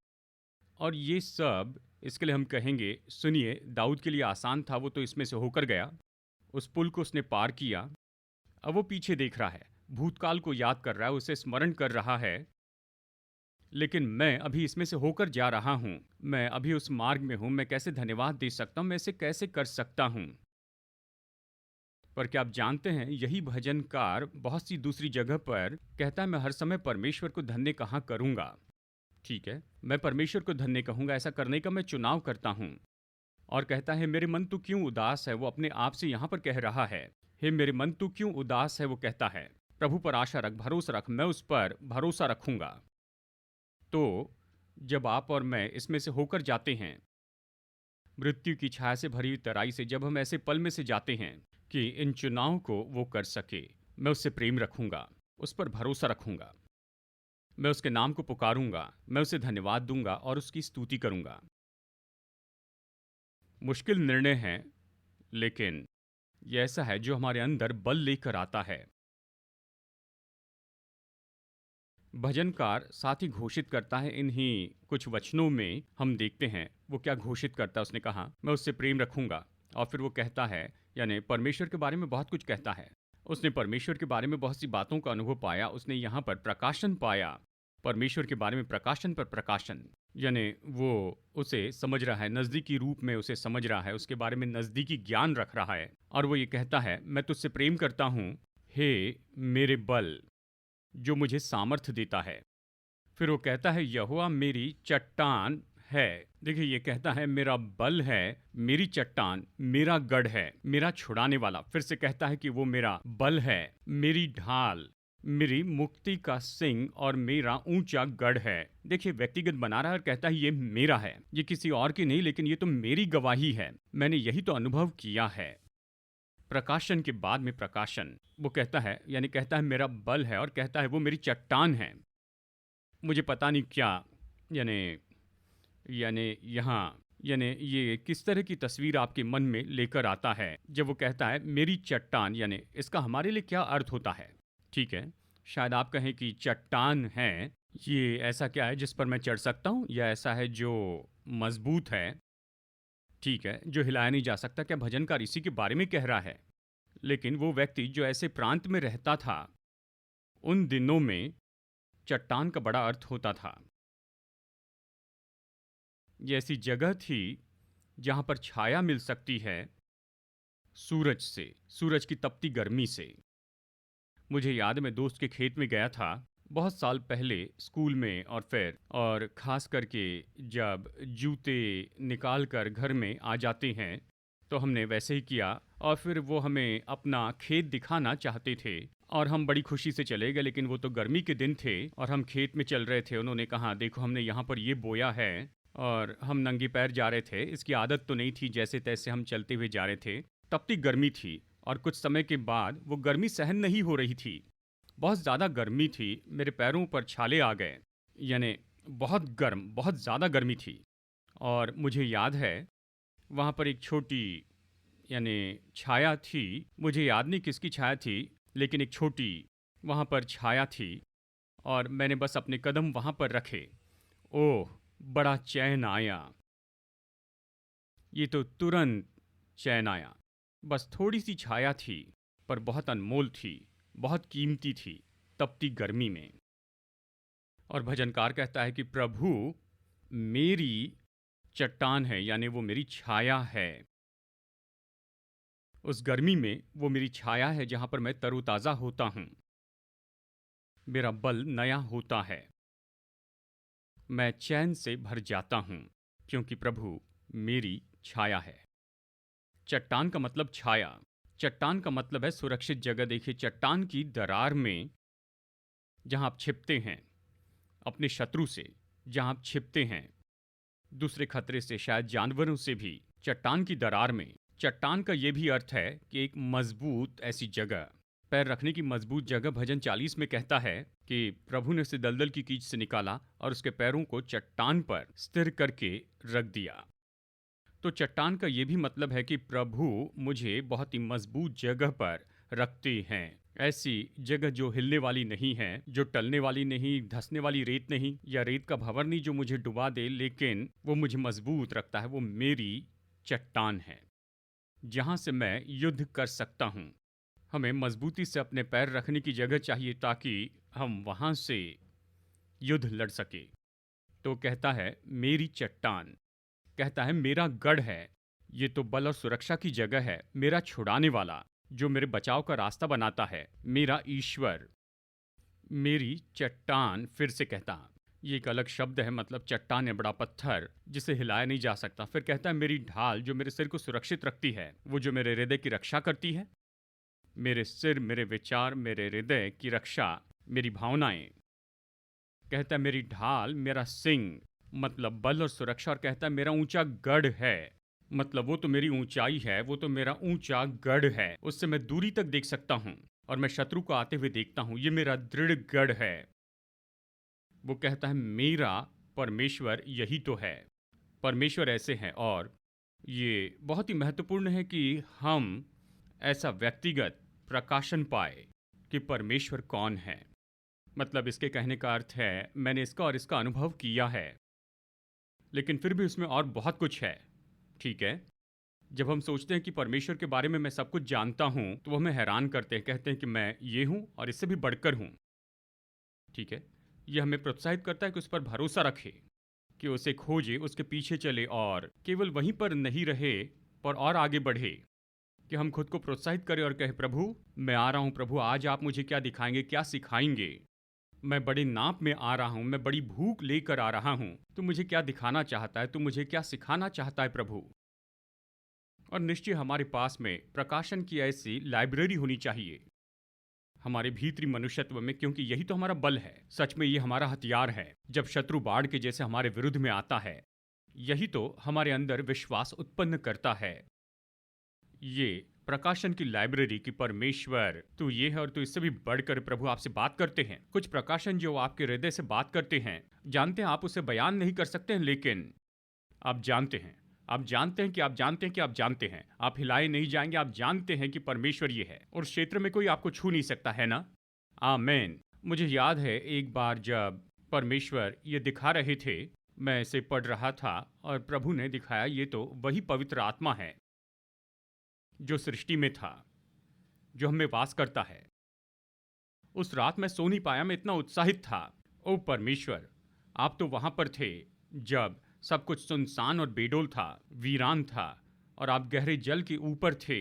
A: और ये सब इसके लिए हम कहेंगे, सुनिए, दाऊद के लिए आसान था, वो तो इसमें से होकर गया। उस पुल को उसने पार किया। अब वो पीछे देख रहा है, भूतकाल को याद कर रहा है, उसे स्मरण कर रहा है। लेकिन मैं अभी इसमें से होकर जा रहा हूँ, मैं अभी उस मार्ग में हूँ। मैं कैसे धन्यवाद दे सकता हूँ, मैं इसे कैसे कर सकता हूँ? पर क्या आप जानते हैं, यही भजनकार बहुत सी दूसरी जगह पर कहता है, मैं हर समय परमेश्वर को धन्य कहाँ करूँगा। ठीक है, मैं परमेश्वर को धन्य कहूँगा, ऐसा करने का मैं चुनाव करता हूँ। और कहता है, मेरे मन तू क्यों उदास है, वो अपने आप से यहाँ पर कह रहा है, हे मेरे मन तू क्यों उदास है। वो कहता है, प्रभु पर आशा रख, भरोसा रख, मैं उस पर भरोसा रखूँगा। तो जब आप और मैं इसमें से होकर जाते हैं, मृत्यु की छाया से भरी हुई तराई से, जब हम ऐसे पल में से जाते हैं कि इन चुनाव को वो कर सके, मैं उससे प्रेम रखूंगा, उस पर भरोसा रखूंगा, मैं उसके नाम को पुकारूंगा, मैं उसे धन्यवाद दूंगा और उसकी स्तुति करूंगा। मुश्किल निर्णय है, लेकिन यह ऐसा है जो हमारे अंदर बल लेकर आता है। भजनकार साथ ही घोषित करता है, इन्हीं कुछ वचनों में हम देखते हैं वो क्या घोषित करता है। उसने कहा, मैं उससे प्रेम रखूंगा। और फिर वो कहता है, यानी परमेश्वर के बारे में बहुत कुछ कहता है। उसने परमेश्वर के बारे में बहुत सी बातों का अनुभव पाया। उसने यहाँ पर प्रकाशन पाया, परमेश्वर के बारे में प्रकाशन पर प्रकाशन, यानी वो उसे समझ रहा है, नज़दीकी रूप में उसे समझ रहा है, उसके बारे में नज़दीकी ज्ञान रख रहा है। और वो ये कहता है, मैं तुझसे प्रेम करता हूँ, हे मेरे बल, जो मुझे सामर्थ्य देता है। फिर वो कहता है, यहोवा मेरी चट्टान है। देखिए, ये कहता है, मेरा बल है, मेरी चट्टान, मेरा गढ़ है, मेरा छुड़ाने वाला। फिर से कहता है कि वो मेरा बल है, मेरी ढाल, मेरी मुक्ति का सिंह और मेरा ऊंचा गढ़ है। देखिए, व्यक्तिगत बना रहा है और कहता है ये मेरा है, ये किसी और की नहीं, लेकिन ये तो मेरी गवाही है, मैंने यही तो अनुभव किया है। प्रकाशन के बाद में प्रकाशन, वो कहता है, यानी कहता है मेरा बल है, और कहता है वो मेरी चट्टान है। मुझे पता नहीं क्या, यानी यानी यहाँ यानी ये किस तरह की तस्वीर आपके मन में लेकर आता है जब वो कहता है मेरी चट्टान, यानी इसका हमारे लिए क्या अर्थ होता है। ठीक है, शायद आप कहें कि चट्टान है, ये ऐसा क्या है जिस पर मैं चढ़ सकता हूँ, या ऐसा है जो मजबूत है, ठीक है, जो हिलाया नहीं जा सकता। क्या भजनकार इसी के बारे में कह रहा है? लेकिन वो व्यक्ति जो ऐसे प्रांत में रहता था, उन दिनों में चट्टान का बड़ा अर्थ होता था। ये ऐसी जगह थी जहां पर छाया मिल सकती है सूरज से, सूरज की तपती गर्मी से। मुझे याद है, मैं दोस्त के खेत में गया था बहुत साल पहले स्कूल में, और ख़ास करके जब जूते निकाल कर घर में आ जाते हैं तो हमने वैसे ही किया। और फिर वो हमें अपना खेत दिखाना चाहते थे और हम बड़ी खुशी से चले गए, लेकिन वो तो गर्मी के दिन थे और हम खेत में चल रहे थे। उन्होंने कहा, देखो हमने यहाँ पर ये बोया है, और हम नंगे पैर जा रहे थे। इसकी आदत तो नहीं थी, जैसे तैसे हम चलते हुए जा रहे थे। तपती गर्मी थी, और कुछ समय के बाद वो गर्मी सहन नहीं हो रही थी, बहुत ज़्यादा गर्मी थी, मेरे पैरों पर छाले आ गए, यानी बहुत गर्म, बहुत ज़्यादा गर्मी थी। और मुझे याद है वहाँ पर एक छोटी यानी छाया थी। मुझे याद नहीं किसकी छाया थी, लेकिन एक छोटी वहाँ पर छाया थी और मैंने बस अपने कदम वहाँ पर रखे। ओह! बड़ा चैन आया। ये तो तुरंत चैन आया। बस थोड़ी-सी छाया थी, पर बहुत अनमोल थी, बहुत कीमती थी, तपती गर्मी में। और भजनकार कहता है कि प्रभु मेरी चट्टान है, यानी वो मेरी छाया है। उस गर्मी में वो मेरी छाया है जहाँ पर मैं तरोताज़ा होता हूँ। मेरा बल नया होता है। मैं चैन से भर जाता हूँ, क्योंकि प्रभु मेरी छाया है। चट्टान का मतलब छाया। चट्टान का मतलब है सुरक्षित जगह। देखिए, चट्टान की दरार में जहाँ आप छिपते हैं, अपने शत्रु से जहाँ आप छिपते हैं, दूसरे खतरे से, शायद जानवरों से भी, चट्टान की दरार में। चट्टान का ये भी अर्थ है कि एक मजबूत ऐसी जगह, पैर रखने की मजबूत जगह। भजन 40 में कहता है कि प्रभु ने उसे दलदल की कीच से निकाला और उसके पैरों को चट्टान पर स्थिर करके रख दिया। तो चट्टान का ये भी मतलब है कि प्रभु मुझे बहुत ही मजबूत जगह पर रखते हैं। ऐसी जगह जो हिलने वाली नहीं है, जो टलने वाली नहीं, धंसने वाली रेत नहीं, या रेत का भंवर नहीं जो मुझे डुबा दे, लेकिन वो मुझे मजबूत रखता है। वो मेरी चट्टान है, जहाँ से मैं युद्ध कर सकता हूँ। हमें मजबूती से अपने पैर रखने की जगह चाहिए ताकि हम वहाँ से युद्ध लड़ सके। तो कहता है मेरी चट्टान, कहता है मेरा गढ़ है। ये तो बल और सुरक्षा की जगह है। मेरा छुड़ाने वाला, जो मेरे बचाव का रास्ता बनाता है, मेरा ईश्वर, मेरी चट्टान। फिर से कहता, ये एक अलग शब्द है, मतलब चट्टान है, बड़ा पत्थर जिसे हिलाया नहीं जा सकता। फिर कहता है मेरी ढाल, जो मेरे सिर को सुरक्षित रखती है, वो जो मेरे हृदय की रक्षा करती है। मेरे सिर, मेरे विचार, मेरे हृदय की रक्षा, मेरी भावनाएं। कहता है मेरी ढाल, मेरा सिंह, मतलब बल और सुरक्षा। और कहता है मेरा ऊंचा गढ़ है, मतलब वो तो मेरी ऊंचाई है, वो तो मेरा ऊंचा गढ़ है। उससे मैं दूरी तक देख सकता हूँ और मैं शत्रु को आते हुए देखता हूँ। ये मेरा दृढ़ गढ़ है। वो कहता है मेरा परमेश्वर यही तो है। परमेश्वर ऐसे हैं। और ये बहुत ही महत्वपूर्ण है कि हम ऐसा व्यक्तिगत प्रकाशन पाए कि परमेश्वर कौन है। मतलब इसके कहने का अर्थ है मैंने इसका और इसका अनुभव किया है, लेकिन फिर भी उसमें और बहुत कुछ है। ठीक है, जब हम सोचते हैं कि परमेश्वर के बारे में मैं सब कुछ जानता हूं, तो वो हमें हैरान करते हैं, कहते हैं कि मैं ये हूं और इससे भी बढ़कर हूं। ठीक है, यह हमें प्रोत्साहित करता है कि उस पर भरोसा रखे, कि उसे खोजे, उसके पीछे चले और केवल वहीं पर नहीं रहे पर और आगे बढ़े। कि हम खुद को प्रोत्साहित करें और कहें प्रभु मैं आ रहा हूं, प्रभु आज आप मुझे क्या दिखाएंगे, क्या सिखाएंगे। मैं बड़े नाप में आ रहा हूं, मैं बड़ी भूख लेकर आ रहा हूं। तू मुझे क्या दिखाना चाहता है, तू मुझे क्या सिखाना चाहता है प्रभु। और निश्चय हमारे पास में प्रकाशन की ऐसी लाइब्रेरी होनी चाहिए हमारे भीतरी मनुष्यत्व में, क्योंकि यही तो हमारा बल है। सच में ये हमारा हथियार है। जब शत्रु बाढ़ के जैसे हमारे विरुद्ध में आता है, यही तो हमारे अंदर विश्वास उत्पन्न करता है। ये प्रकाशन की लाइब्रेरी की परमेश्वर तू ये है और तू इससे भी बढ़कर प्रभु आपसे बात करते हैं। कुछ प्रकाशन जो आपके हृदय से बात करते हैं, जानते हैं आप उसे बयान नहीं कर सकते हैं, लेकिन आप जानते हैं, आप जानते हैं कि आप जानते हैं कि आप जानते हैं। आप हिलाए नहीं जाएंगे, आप जानते हैं कि परमेश्वर ये है और उस क्षेत्र में कोई आपको छू नहीं सकता है ना। आमेन। मुझे याद है एक बार जब परमेश्वर ये दिखा रहे थे, मैं इसे पढ़ रहा था और प्रभु ने दिखाया ये तो वही पवित्र आत्मा है जो सृष्टि में था, जो हमें वास करता है। उस रात मैं सो नहीं पाया, मैं इतना उत्साहित था। ओ परमेश्वर, आप तो वहां पर थे जब सब कुछ सुनसान और बेडोल था, वीरान था, और आप गहरे जल के ऊपर थे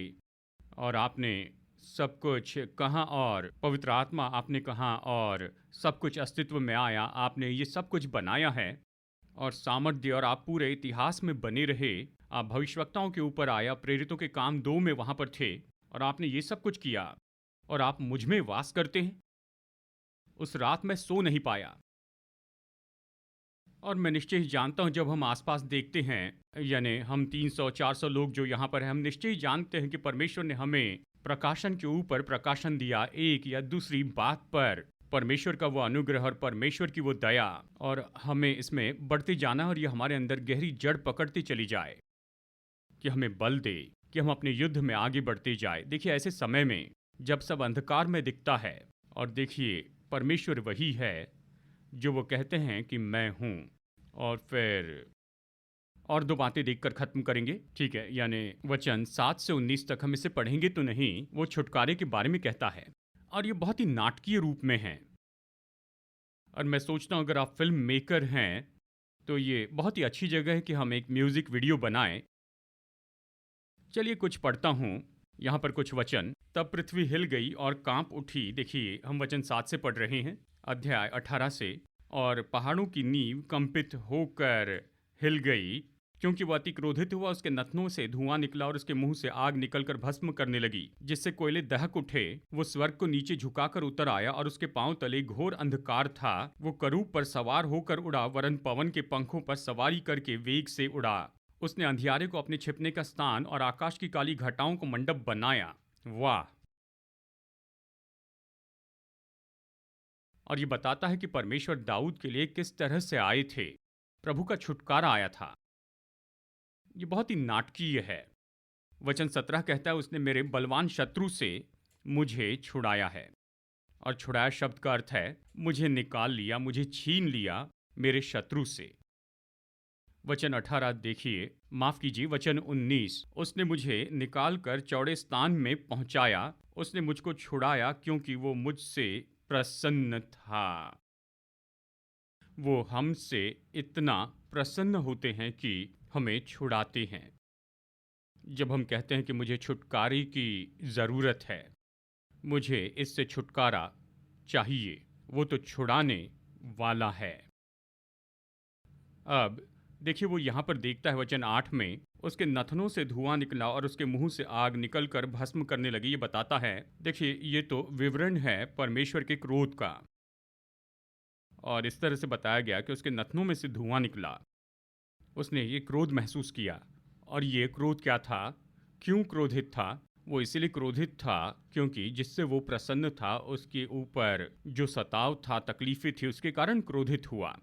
A: और आपने सब कुछ कहा और पवित्र आत्मा आपने कहा और सब कुछ अस्तित्व में आया। आपने ये सब कुछ बनाया है और सामर्थ्य, और आप पूरे इतिहास में बने रहे। आप भविष्यवक्ताओं के ऊपर आया, प्रेरितों के काम 2 में वहां पर थे और आपने ये सब कुछ किया और आप मुझ में वास करते हैं। उस रात मैं सो नहीं पाया और मैं निश्चय ही जानता हूं जब हम आसपास देखते हैं, यानी हम 300-400 लोग जो यहाँ पर हैं, हम निश्चय ही जानते हैं कि परमेश्वर ने हमें प्रकाशन के ऊपर प्रकाशन दिया, एक या दूसरी बात पर परमेश्वर का वो अनुग्रह और परमेश्वर की वो दया, और हमें इसमें बढ़ते जाना है और ये हमारे अंदर गहरी जड़ पकड़ती चली जाए कि हमें बल दे कि हम अपने युद्ध में आगे बढ़ते जाए। देखिए, ऐसे समय में जब सब अंधकार में दिखता है, और देखिए परमेश्वर वही है जो वो कहते हैं कि मैं हूँ। और फिर और दो बातें देखकर खत्म करेंगे, ठीक है? यानी वचन 7 से 19 तक हम इसे पढ़ेंगे तो नहीं, वो छुटकारे के बारे में कहता है और ये बहुत ही नाटकीय रूप में है। और मैं सोचता हूँ अगर आप फिल्म मेकर हैं तो ये बहुत ही अच्छी जगह है कि हम एक म्यूजिक वीडियो बनाएं। चलिए कुछ पढ़ता हूँ, यहाँ पर कुछ वचन। तब पृथ्वी हिल गई और कांप उठी। देखिए, हम वचन 7 से पढ़ रहे हैं, अध्याय 18 से। और पहाड़ों की नींव कंपित होकर हिल गई, क्योंकि वह अति क्रोधित हुआ। उसके नथनों से धुआं निकला और उसके मुंह से आग निकलकर भस्म करने लगी, जिससे कोयले दहक उठे। वो स्वर्ग को नीचे झुकाकर उतर आया और उसके पांव तले घोर अंधकार था। वो करूब पर सवार होकर उड़ा, वरन पवन के पंखों पर सवारी करके वेग से उड़ा। उसने अंधियारे को अपने छिपने का स्थान और आकाश की काली घटाओं को मंडप बनाया। वाह! और ये बताता है कि परमेश्वर दाऊद के लिए किस तरह से आए थे। प्रभु का छुटकारा आया था। ये बहुत ही नाटकीय है। वचन 17 कहता है, उसने मेरे बलवान शत्रु से मुझे छुड़ाया है। और छुड़ाया शब्द का अर्थ है मुझे निकाल लिया, मुझे छीन लिया मेरे शत्रु से। वचन 18 देखिए, माफ कीजिए, वचन 19, उसने मुझे निकाल कर चौड़े स्थान में पहुंचाया। उसने मुझको छुड़ाया क्योंकि वो मुझसे प्रसन्न था। वो हमसे इतना प्रसन्न होते हैं कि हमें छुड़ाते हैं। जब हम कहते हैं कि मुझे छुटकारे की ज़रूरत है, मुझे इससे छुटकारा चाहिए, वो तो छुड़ाने वाला है। अब देखिए, वो यहाँ पर देखता है वचन 8 में, उसके नथनों से धुआं निकला और उसके मुंह से आग निकलकर भस्म करने लगी। ये बताता है, देखिए ये तो विवरण है परमेश्वर के क्रोध का। और इस तरह से बताया गया कि उसके नथनों में से धुआं निकला, उसने ये क्रोध महसूस किया। और ये क्रोध क्या था? क्यों क्रोधित था? वो इसीलिए क्रोधित था क्योंकि जिससे वो प्रसन्न था उसके ऊपर जो सताव था, तकलीफें थी, उसके कारण क्रोधित हुआ।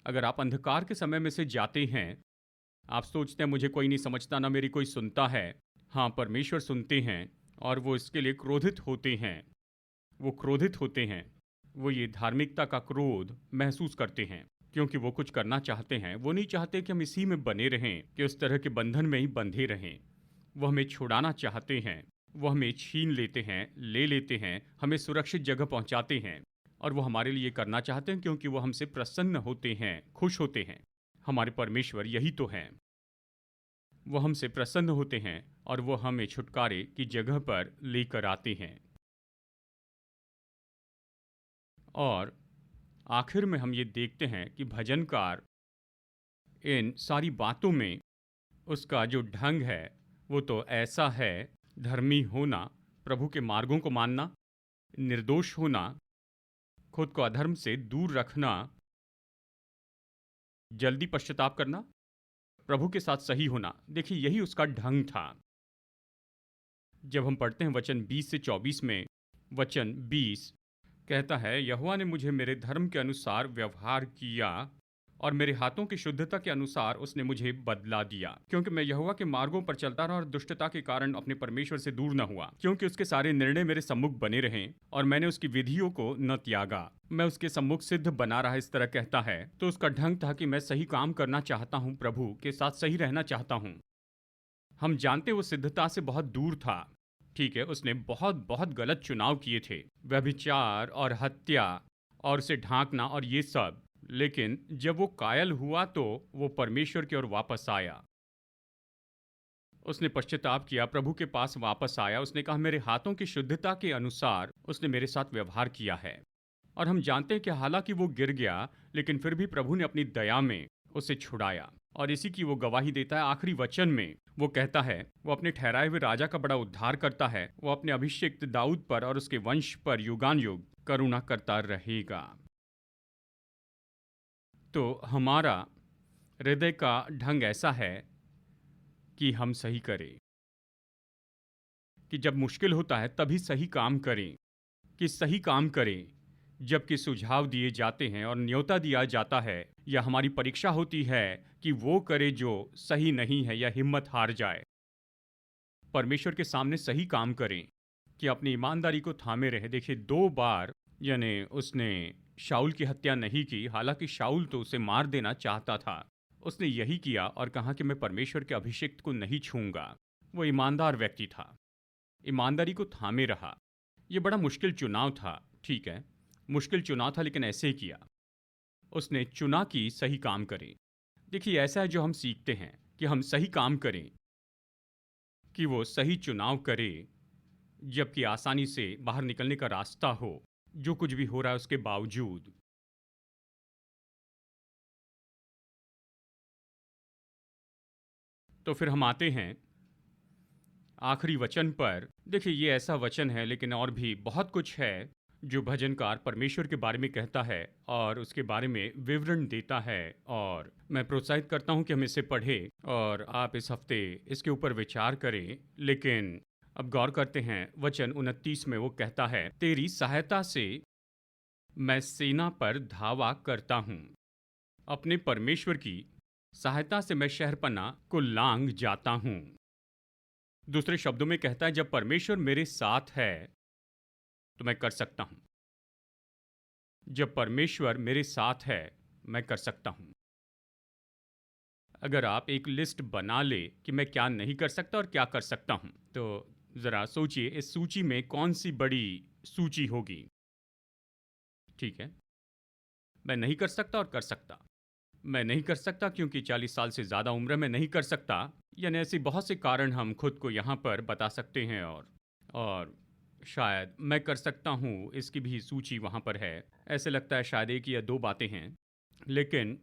A: अगर आप अंधकार के समय में से जाते हैं, आप सोचते हैं मुझे कोई नहीं समझता, ना मेरी कोई सुनता है। हाँ, परमेश्वर सुनते हैं और वो इसके लिए क्रोधित होते हैं। वो क्रोधित होते हैं, वो ये धार्मिकता का क्रोध महसूस करते हैं क्योंकि वो कुछ करना चाहते हैं। वो नहीं चाहते कि हम इसी में बने रहें, कि उस तरह के बंधन में ही बंधे रहें। वो हमें छुड़ाना चाहते हैं, वो हमें छीन लेते हैं, ले लेते हैं, हमें सुरक्षित जगह पहुंचाते हैं। और वो हमारे लिए करना चाहते हैं क्योंकि वो हमसे प्रसन्न होते हैं, खुश होते हैं। हमारे परमेश्वर यही तो हैं। वो हमसे प्रसन्न होते हैं और वो हमें छुटकारे की जगह पर लेकर आते हैं। और आखिर में हम ये देखते हैं कि भजनकार इन सारी बातों में उसका जो ढंग है वो तो ऐसा है, धर्मी होना, प्रभु के मार्गों को मानना, निर्दोष होना, खुद को अधर्म से दूर रखना, जल्दी पश्चाताप करना, प्रभु के साथ सही होना। देखिए, यही उसका ढंग था। जब हम पढ़ते हैं वचन 20 से 24 में, वचन 20 कहता है, यहोवा ने मुझे मेरे धर्म के अनुसार व्यवहार किया और मेरे हाथों की शुद्धता के अनुसार उसने मुझे बदला दिया, क्योंकि मैं यहोवा के मार्गों पर चलता रहा और दुष्टता के कारण अपने परमेश्वर से दूर न हुआ, क्योंकि उसके सारे निर्णय मेरे सम्मुख बने रहें और मैंने उसकी विधियों को न त्यागा। मैं उसके सम्मुख सिद्ध बना रहा। इस तरह कहता है। तो उसका ढंग था कि मैं सही काम करना चाहता हूँ, प्रभु के साथ सही रहना चाहता हूँ। हम जानते वो सिद्धता से बहुत दूर था। ठीक है, उसने बहुत बहुत गलत चुनाव किए थे, व्यभिचार और हत्या और उसे ढांकना और ये सब। लेकिन जब वो कायल हुआ तो वो परमेश्वर की ओर वापस आया। उसने पश्चाताप किया, प्रभु के पास वापस आया। उसने कहा, मेरे हाथों की शुद्धता के अनुसार उसने मेरे साथ व्यवहार किया है। और हम जानते हैं कि हालांकि वो गिर गया, लेकिन फिर भी प्रभु ने अपनी दया में उसे छुड़ाया। और इसी की वो गवाही देता है। आखिरी वचन में वो कहता है, वो अपने ठहराए हुए राजा का बड़ा उद्धार करता है। वो अपने अभिषिक्त दाऊद पर और उसके वंश पर युगान युग करुणा करता रहेगा। तो हमारा हृदय का ढंग ऐसा है कि हम सही करें, कि जब मुश्किल होता है तभी सही काम करें, कि सही काम करें, जबकि सुझाव दिए जाते हैं और न्योता दिया जाता है या हमारी परीक्षा होती है कि वो करे जो सही नहीं है या हिम्मत हार जाए। परमेश्वर के सामने सही काम करें कि अपनी ईमानदारी को थामे रहे। देखिए 2 बार यानी उसने शाऊल की हत्या नहीं की, हालांकि शाऊल तो उसे मार देना चाहता था। उसने यही किया और कहा कि मैं परमेश्वर के अभिषिक्त को नहीं छूऊंगा। वो ईमानदार व्यक्ति था, ईमानदारी को थामे रहा। ये बड़ा मुश्किल चुनाव था, ठीक है, मुश्किल चुनाव था, लेकिन ऐसे ही किया। उसने चुना कि सही काम करें। देखिए ऐसा है जो हम सीखते हैं कि हम सही काम करें, कि वो सही चुनाव करे, जबकि आसानी से बाहर निकलने का रास्ता हो, जो कुछ भी हो रहा है उसके बावजूद। तो फिर हम आते हैं आखिरी वचन पर। देखिए ये ऐसा वचन है, लेकिन और भी बहुत कुछ है जो भजनकार परमेश्वर के बारे में कहता है और उसके बारे में विवरण देता है। और मैं प्रोत्साहित करता हूं कि हम इसे पढ़ें और आप इस हफ्ते इसके ऊपर विचार करें। लेकिन अब गौर करते हैं, वचन 29 में वो कहता है, तेरी सहायता से मैं सेना पर धावा करता हूं। अपने परमेश्वर की सहायता से मैं शहरपनाह को लांघ जाता हूं। दूसरे शब्दों में कहता है, जब परमेश्वर मेरे साथ है तो मैं कर सकता हूं। जब परमेश्वर मेरे साथ है मैं कर सकता हूं। अगर आप एक लिस्ट बना ले कि मैं क्या नहीं कर सकता और क्या कर सकता हूं, तो जरा सोचिए इस सूची में कौन सी बड़ी सूची होगी। ठीक है, मैं नहीं कर सकता और कर सकता। मैं नहीं कर सकता क्योंकि 40 साल से ज़्यादा उम्र में नहीं कर सकता, यानी ऐसे बहुत से कारण हम खुद को यहाँ पर बता सकते हैं। और शायद मैं कर सकता हूँ, इसकी भी सूची वहाँ पर है। ऐसे लगता है शायद एक या दो बातें हैं, लेकिन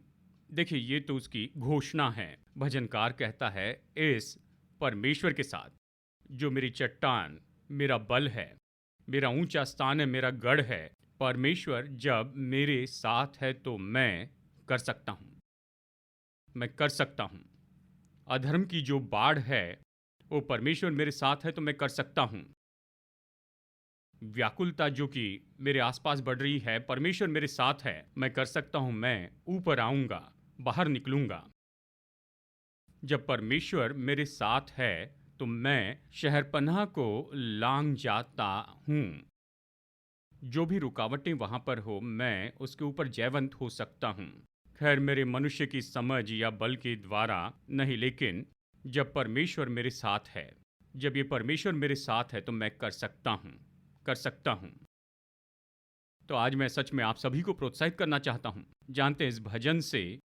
A: देखिए ये तो उसकी घोषणा है। भजनकार कहता है, इस परमेश्वर के साथ जो मेरी चट्टान, मेरा बल है, मेरा ऊंचा स्थान है, मेरा गढ़ है, परमेश्वर जब मेरे साथ है तो मैं कर सकता हूँ। मैं कर सकता हूँ। अधर्म की जो बाढ़ है वो परमेश्वर मेरे साथ है तो मैं कर सकता हूँ। व्याकुलता जो कि मेरे आसपास बढ़ रही है, परमेश्वर मेरे साथ है, मैं कर सकता हूँ। मैं ऊपर आऊँगा, बाहर निकलूँगा। जब परमेश्वर मेरे साथ है तो मैं शहरपनाह को लांघ जाता हूँ। जो भी रुकावटें वहाँ पर हो, मैं उसके ऊपर जयवंत हो सकता हूँ। खैर मेरे मनुष्य की समझ या बल के द्वारा नहीं, लेकिन जब परमेश्वर मेरे साथ है, जब ये परमेश्वर मेरे साथ है तो मैं कर सकता हूँ, कर सकता हूँ। तो आज मैं सच में आप सभी को प्रोत्साहित करना चाहता हूँ। जानते हैं इस भजन से,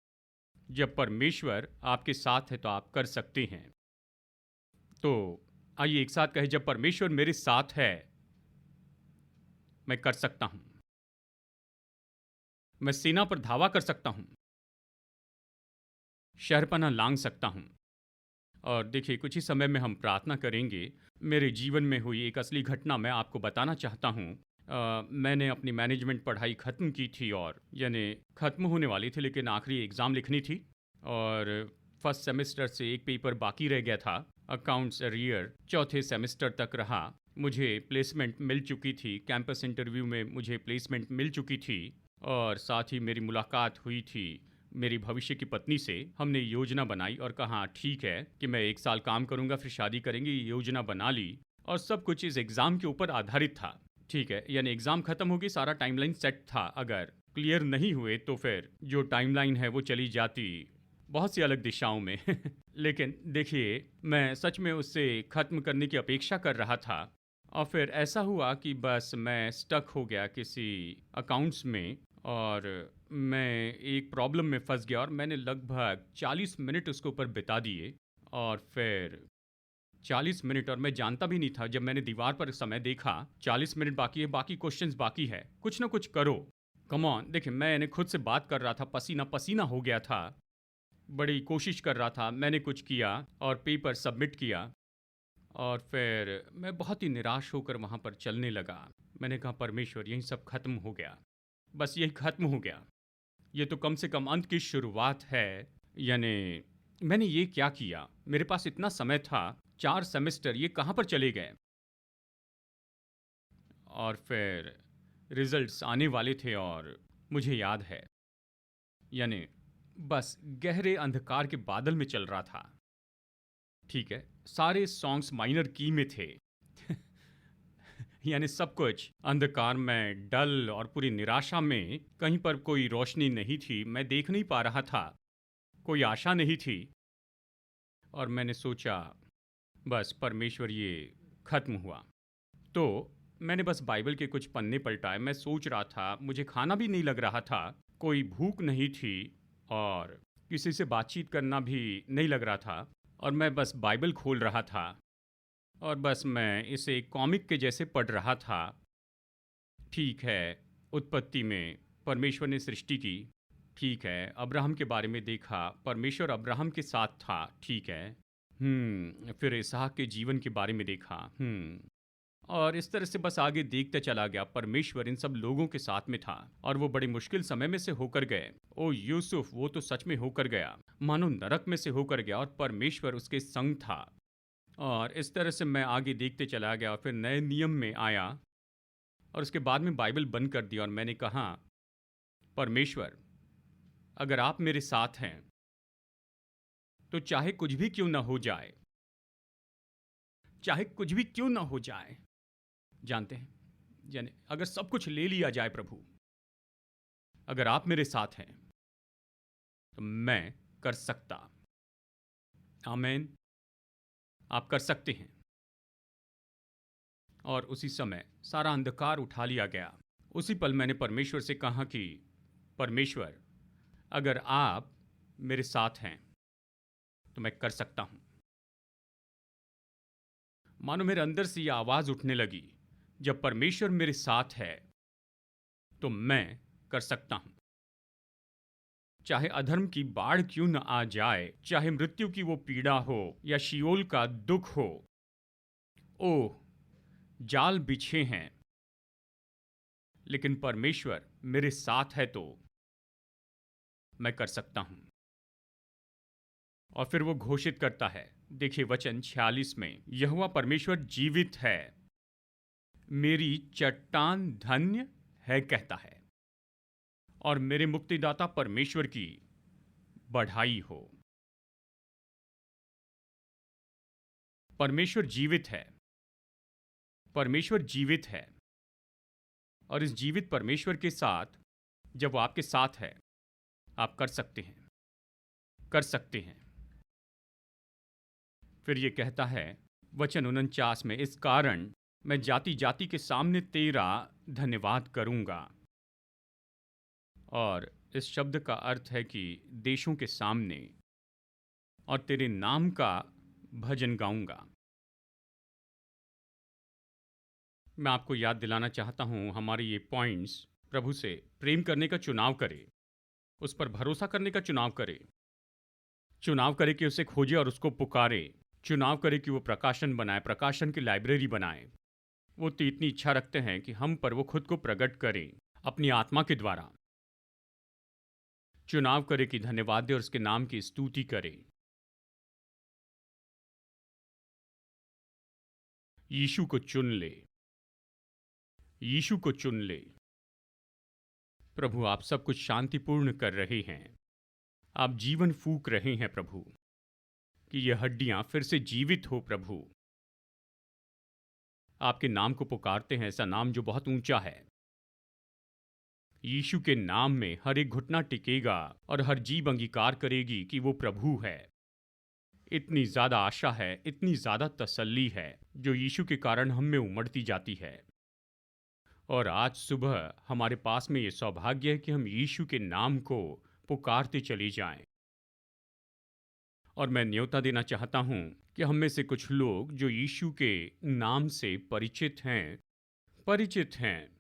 A: जब परमेश्वर आपके साथ है तो आप कर सकते हैं। तो आइए एक साथ कहें, जब परमेश्वर मेरे साथ है मैं कर सकता हूँ। मैं सेना पर धावा कर सकता हूँ, शहरपनाह लांघ सकता हूँ। और देखिए कुछ ही समय में हम प्रार्थना करेंगे। मेरे जीवन में हुई एक असली घटना मैं आपको बताना चाहता हूँ। मैंने अपनी मैनेजमेंट पढ़ाई ख़त्म की थी और यानी ख़त्म होने वाली थी, लेकिन आखिरी एग्ज़ाम लिखनी थी और फर्स्ट सेमेस्टर से एक पेपर बाकी रह गया था। अकाउंट्स अरियर चौथे सेमेस्टर तक रहा। मुझे प्लेसमेंट मिल चुकी थी, कैंपस इंटरव्यू में मुझे प्लेसमेंट मिल चुकी थी और साथ ही मेरी मुलाकात हुई थी मेरी भविष्य की पत्नी से। हमने योजना बनाई और कहा ठीक है कि मैं 1 साल काम करूंगा फिर शादी करेंगे। ये योजना बना ली और सब कुछ इस एग्ज़ाम के ऊपर आधारित था। ठीक है, यानी एग्ज़ाम ख़त्म होगी, सारा टाइमलाइन सेट था। अगर क्लियर नहीं हुए तो फिर जो टाइमलाइन है वो चली जाती बहुत सी अलग दिशाओं में। लेकिन देखिए मैं सच में उससे ख़त्म करने की अपेक्षा कर रहा था और फिर ऐसा हुआ कि बस मैं स्टक हो गया किसी अकाउंट्स में और मैं एक प्रॉब्लम में फंस गया और मैंने लगभग 40 मिनट उसके ऊपर बिता दिए। और फिर 40 मिनट, और मैं जानता भी नहीं था, जब मैंने दीवार पर समय देखा 40 मिनट बाकी है, बाकी क्वेश्चंस बाकी है, कुछ ना कुछ करो, कम ऑन। देखिए मैंने खुद से बात कर रहा था, पसीना पसीना हो गया था, बड़ी कोशिश कर रहा था। मैंने कुछ किया और पेपर सबमिट किया और फिर मैं बहुत ही निराश होकर वहाँ पर चलने लगा। मैंने कहा परमेश्वर यही सब खत्म हो गया, बस यही खत्म हो गया। ये तो कम से कम अंत की शुरुआत है। यानी मैंने ये क्या किया, मेरे पास इतना समय था, 4 सेमेस्टर ये कहाँ पर चले गए। और फिर रिजल्ट्स आने वाले थे और मुझे याद है, यानी बस गहरे अंधकार के बादल में चल रहा था। ठीक है, सारे सॉन्ग्स माइनर की में थे। यानी सब कुछ अंधकार में, डल और पूरी निराशा में, कहीं पर कोई रोशनी नहीं थी, मैं देख नहीं पा रहा था, कोई आशा नहीं थी। और मैंने सोचा बस परमेश्वर ये खत्म हुआ। तो मैंने बस बाइबल के कुछ पन्ने पलटाए। मैं सोच रहा था, मुझे खाना भी नहीं लग रहा था, कोई भूख नहीं थी और किसी से बातचीत करना भी नहीं लग रहा था। और मैं बस बाइबल खोल रहा था और बस मैं इसे कॉमिक के जैसे पढ़ रहा था। ठीक है, उत्पत्ति में परमेश्वर ने सृष्टि की। ठीक है, अब्राहम के बारे में देखा, परमेश्वर अब्राहम के साथ था। ठीक है, फिर इसहाक के जीवन के बारे में देखा। और इस तरह से बस आगे देखते चला गया। परमेश्वर इन सब लोगों के साथ में था और वो बड़े मुश्किल समय में से होकर गए। ओ यूसुफ, वो तो सच में होकर गया, मानो नरक में से होकर गया और परमेश्वर उसके संग था। और इस तरह से मैं आगे देखते चला गया और फिर नए नियम में आया और उसके बाद में बाइबल बंद कर दिया और मैंने कहा, परमेश्वर अगर आप मेरे साथ हैं तो चाहे कुछ भी क्यों ना हो जाए, चाहे कुछ भी क्यों ना हो जाए, जानते हैं, यानी अगर सब कुछ ले लिया जाए प्रभु, अगर आप मेरे साथ हैं तो मैं कर सकता। आमीन, आप कर सकते हैं। और उसी समय सारा अंधकार उठा लिया गया। उसी पल मैंने परमेश्वर से कहा कि परमेश्वर अगर आप मेरे साथ हैं तो मैं कर सकता हूं। मानो मेरे अंदर से यह आवाज उठने लगी, जब परमेश्वर मेरे साथ है तो मैं कर सकता हूं। चाहे अधर्म की बाढ़ क्यों न आ जाए, चाहे मृत्यु की वो पीड़ा हो या शियोल का दुख हो, ओह जाल बिछे हैं, लेकिन परमेश्वर मेरे साथ है तो मैं कर सकता हूं। और फिर वो घोषित करता है, देखिए वचन 46 में, यहोवा परमेश्वर जीवित है, मेरी चट्टान धन्य है कहता है, और मेरे मुक्तिदाता परमेश्वर की बढ़ाई हो। परमेश्वर जीवित है, परमेश्वर जीवित है। और इस जीवित परमेश्वर के साथ जब वो आपके साथ है, आप कर सकते हैं, कर सकते हैं। फिर ये कहता है वचन 49 में, इस कारण मैं जाति जाति के सामने तेरा धन्यवाद करूंगा। और इस शब्द का अर्थ है कि देशों के सामने, और तेरे नाम का भजन गाऊंगा। मैं आपको याद दिलाना चाहता हूं, हमारे ये पॉइंट्स, प्रभु से प्रेम करने का चुनाव करे, उस पर भरोसा करने का चुनाव करे, चुनाव करे कि उसे खोजे और उसको पुकारे, चुनाव करे कि वो प्रकाशन बनाए, प्रकाशन की लाइब्रेरी बनाए। वो तो इतनी इच्छा रखते हैं कि हम पर वो खुद को प्रकट करें अपनी आत्मा के द्वारा। चुनाव करे कि धन्यवाद दे और उसके नाम की स्तुति करे। यीशु को चुन ले, यीशु को चुन ले। प्रभु आप सब कुछ शांतिपूर्ण कर रहे हैं, आप जीवन फूंक रहे हैं प्रभु, कि ये हड्डियां फिर से जीवित हो प्रभु। आपके नाम को पुकारते हैं, ऐसा नाम जो बहुत ऊंचा है। यीशु के नाम में हर एक घुटना टिकेगा और हर जीभ अंगीकार करेगी कि वो प्रभु है। इतनी ज्यादा आशा है, इतनी ज्यादा तसल्ली है जो यीशु के कारण हम में उमड़ती जाती है। और आज सुबह हमारे पास में ये सौभाग्य है कि हम यीशु के नाम को पुकारते चले जाएं। और मैं न्योता देना चाहता हूं कि हम में से कुछ लोग जो यीशु के नाम से परिचित हैं,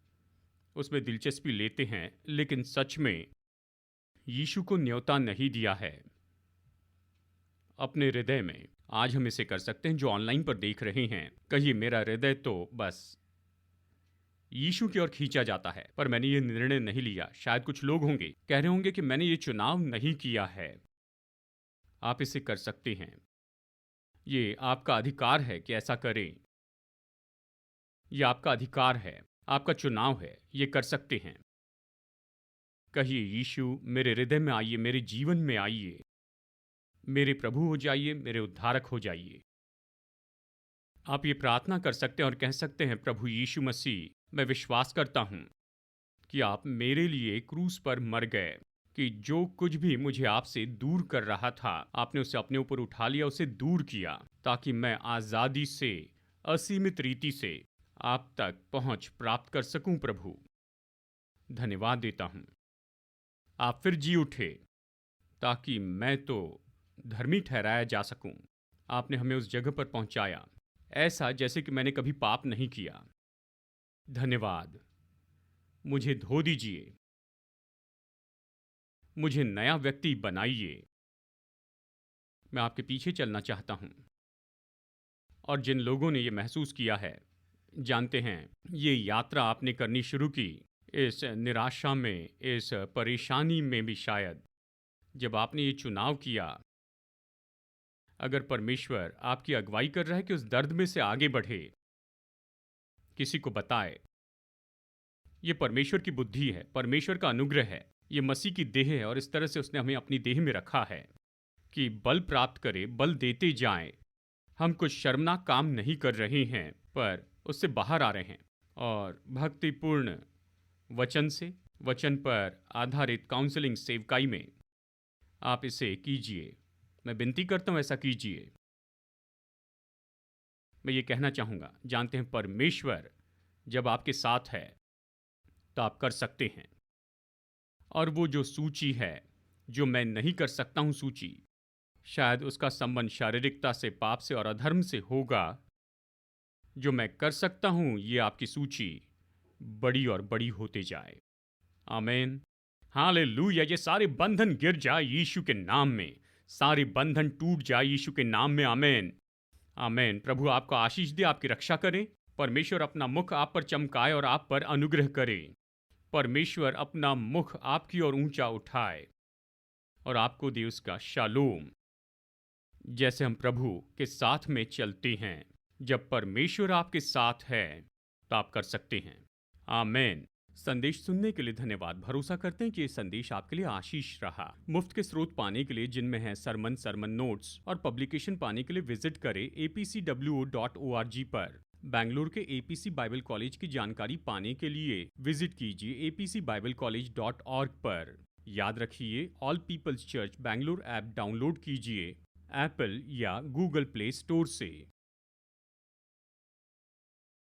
A: उसमें दिलचस्पी लेते हैं, लेकिन सच में यीशु को न्योता नहीं दिया है अपने हृदय में। आज हम इसे कर सकते हैं। जो ऑनलाइन पर देख रहे हैं, कहिए मेरा हृदय तो बस यीशु की ओर खींचा जाता है, पर मैंने ये निर्णय नहीं लिया। शायद कुछ लोग होंगे कह रहे होंगे कि मैंने ये चुनाव नहीं किया है। आप इसे कर सकते हैं, ये आपका अधिकार है कि ऐसा करें। ये आपका अधिकार है। आपका चुनाव है, ये कर सकते हैं। कहिए, यीशु मेरे हृदय में आइए, मेरे जीवन में आइए, मेरे प्रभु हो जाइए, मेरे उद्धारक हो जाइए। आप ये प्रार्थना कर सकते हैं और कह सकते हैं, प्रभु यीशु मसीह, मैं विश्वास करता हूँ कि आप मेरे लिए क्रूस पर मर गए, कि जो कुछ भी मुझे आपसे दूर कर रहा था, आपने उसे अपने ऊपर उठा लिया, उसे दूर किया, ताकि मैं आज़ादी से, असीमित रीति से आप तक पहुंच प्राप्त कर सकूं। प्रभु, धन्यवाद देता हूं। आप फिर जी उठे ताकि मैं तो धर्मी ठहराया जा सकूं। आपने हमें उस जगह पर पहुंचाया, ऐसा जैसे कि मैंने कभी पाप नहीं किया। धन्यवाद। मुझे धो दीजिए, मुझे नया व्यक्ति बनाइए। मैं आपके पीछे चलना चाहता हूं। और जिन लोगों ने ये महसूस किया है, जानते हैं, ये यात्रा आपने करनी शुरू की इस निराशा में, इस परेशानी में भी शायद, जब आपने ये चुनाव किया, अगर परमेश्वर आपकी अगुवाई कर रहा है कि उस दर्द में से आगे बढ़े, किसी को बताए, ये परमेश्वर की बुद्धि है, परमेश्वर का अनुग्रह है, ये मसीह की देह है, और इस तरह से उसने हमें अपनी देह में रखा है कि बल प्राप्त करे, बल देते जाएं। हम कुछ शर्मनाक काम नहीं कर रहे हैं, पर उससे बाहर आ रहे हैं, और भक्तिपूर्ण वचन से, वचन पर आधारित काउंसलिंग सेवकाई में आप इसे कीजिए। मैं विनती करता हूं, ऐसा कीजिए। मैं ये कहना चाहूँगा, जानते हैं, परमेश्वर जब आपके साथ है तो आप कर सकते हैं। और वो जो सूची है, जो मैं नहीं कर सकता हूँ सूची, शायद उसका संबंध शारीरिकता से, पाप से और अधर्म से होगा। जो मैं कर सकता हूँ, ये आपकी सूची बड़ी और बड़ी होते जाए। आमीन। हालेलुया। ये सारे बंधन गिर जाए यीशु के नाम में, सारे बंधन टूट जाए यीशु के नाम में। आमीन, आमीन। प्रभु आपको आशीष दे, आपकी रक्षा करे। परमेश्वर अपना मुख आप पर चमकाए और आप पर अनुग्रह करे। परमेश्वर अपना मुख आपकी ओर ऊंचा उठाए और आपको दे उसका शालोम। जैसे हम प्रभु के साथ में चलते हैं, जब परमेश्वर आपके साथ है तो आप कर सकते हैं। आमीन। संदेश सुनने के लिए धन्यवाद। भरोसा करते हैं कि ये संदेश आपके लिए आशीष रहा। मुफ्त के स्रोत पाने के लिए, जिनमें है सरमन नोट्स और पब्लिकेशन, पाने के लिए विजिट करें apcwo.org पर। बेंगलुरु के एपीसी बाइबल कॉलेज की जानकारी पाने के लिए विजिट कीजिए apcbiblecollege.org पर। याद रखिए, all peoples church Bengaluru app download कीजिए एप्पल या गूगल प्ले स्टोर से।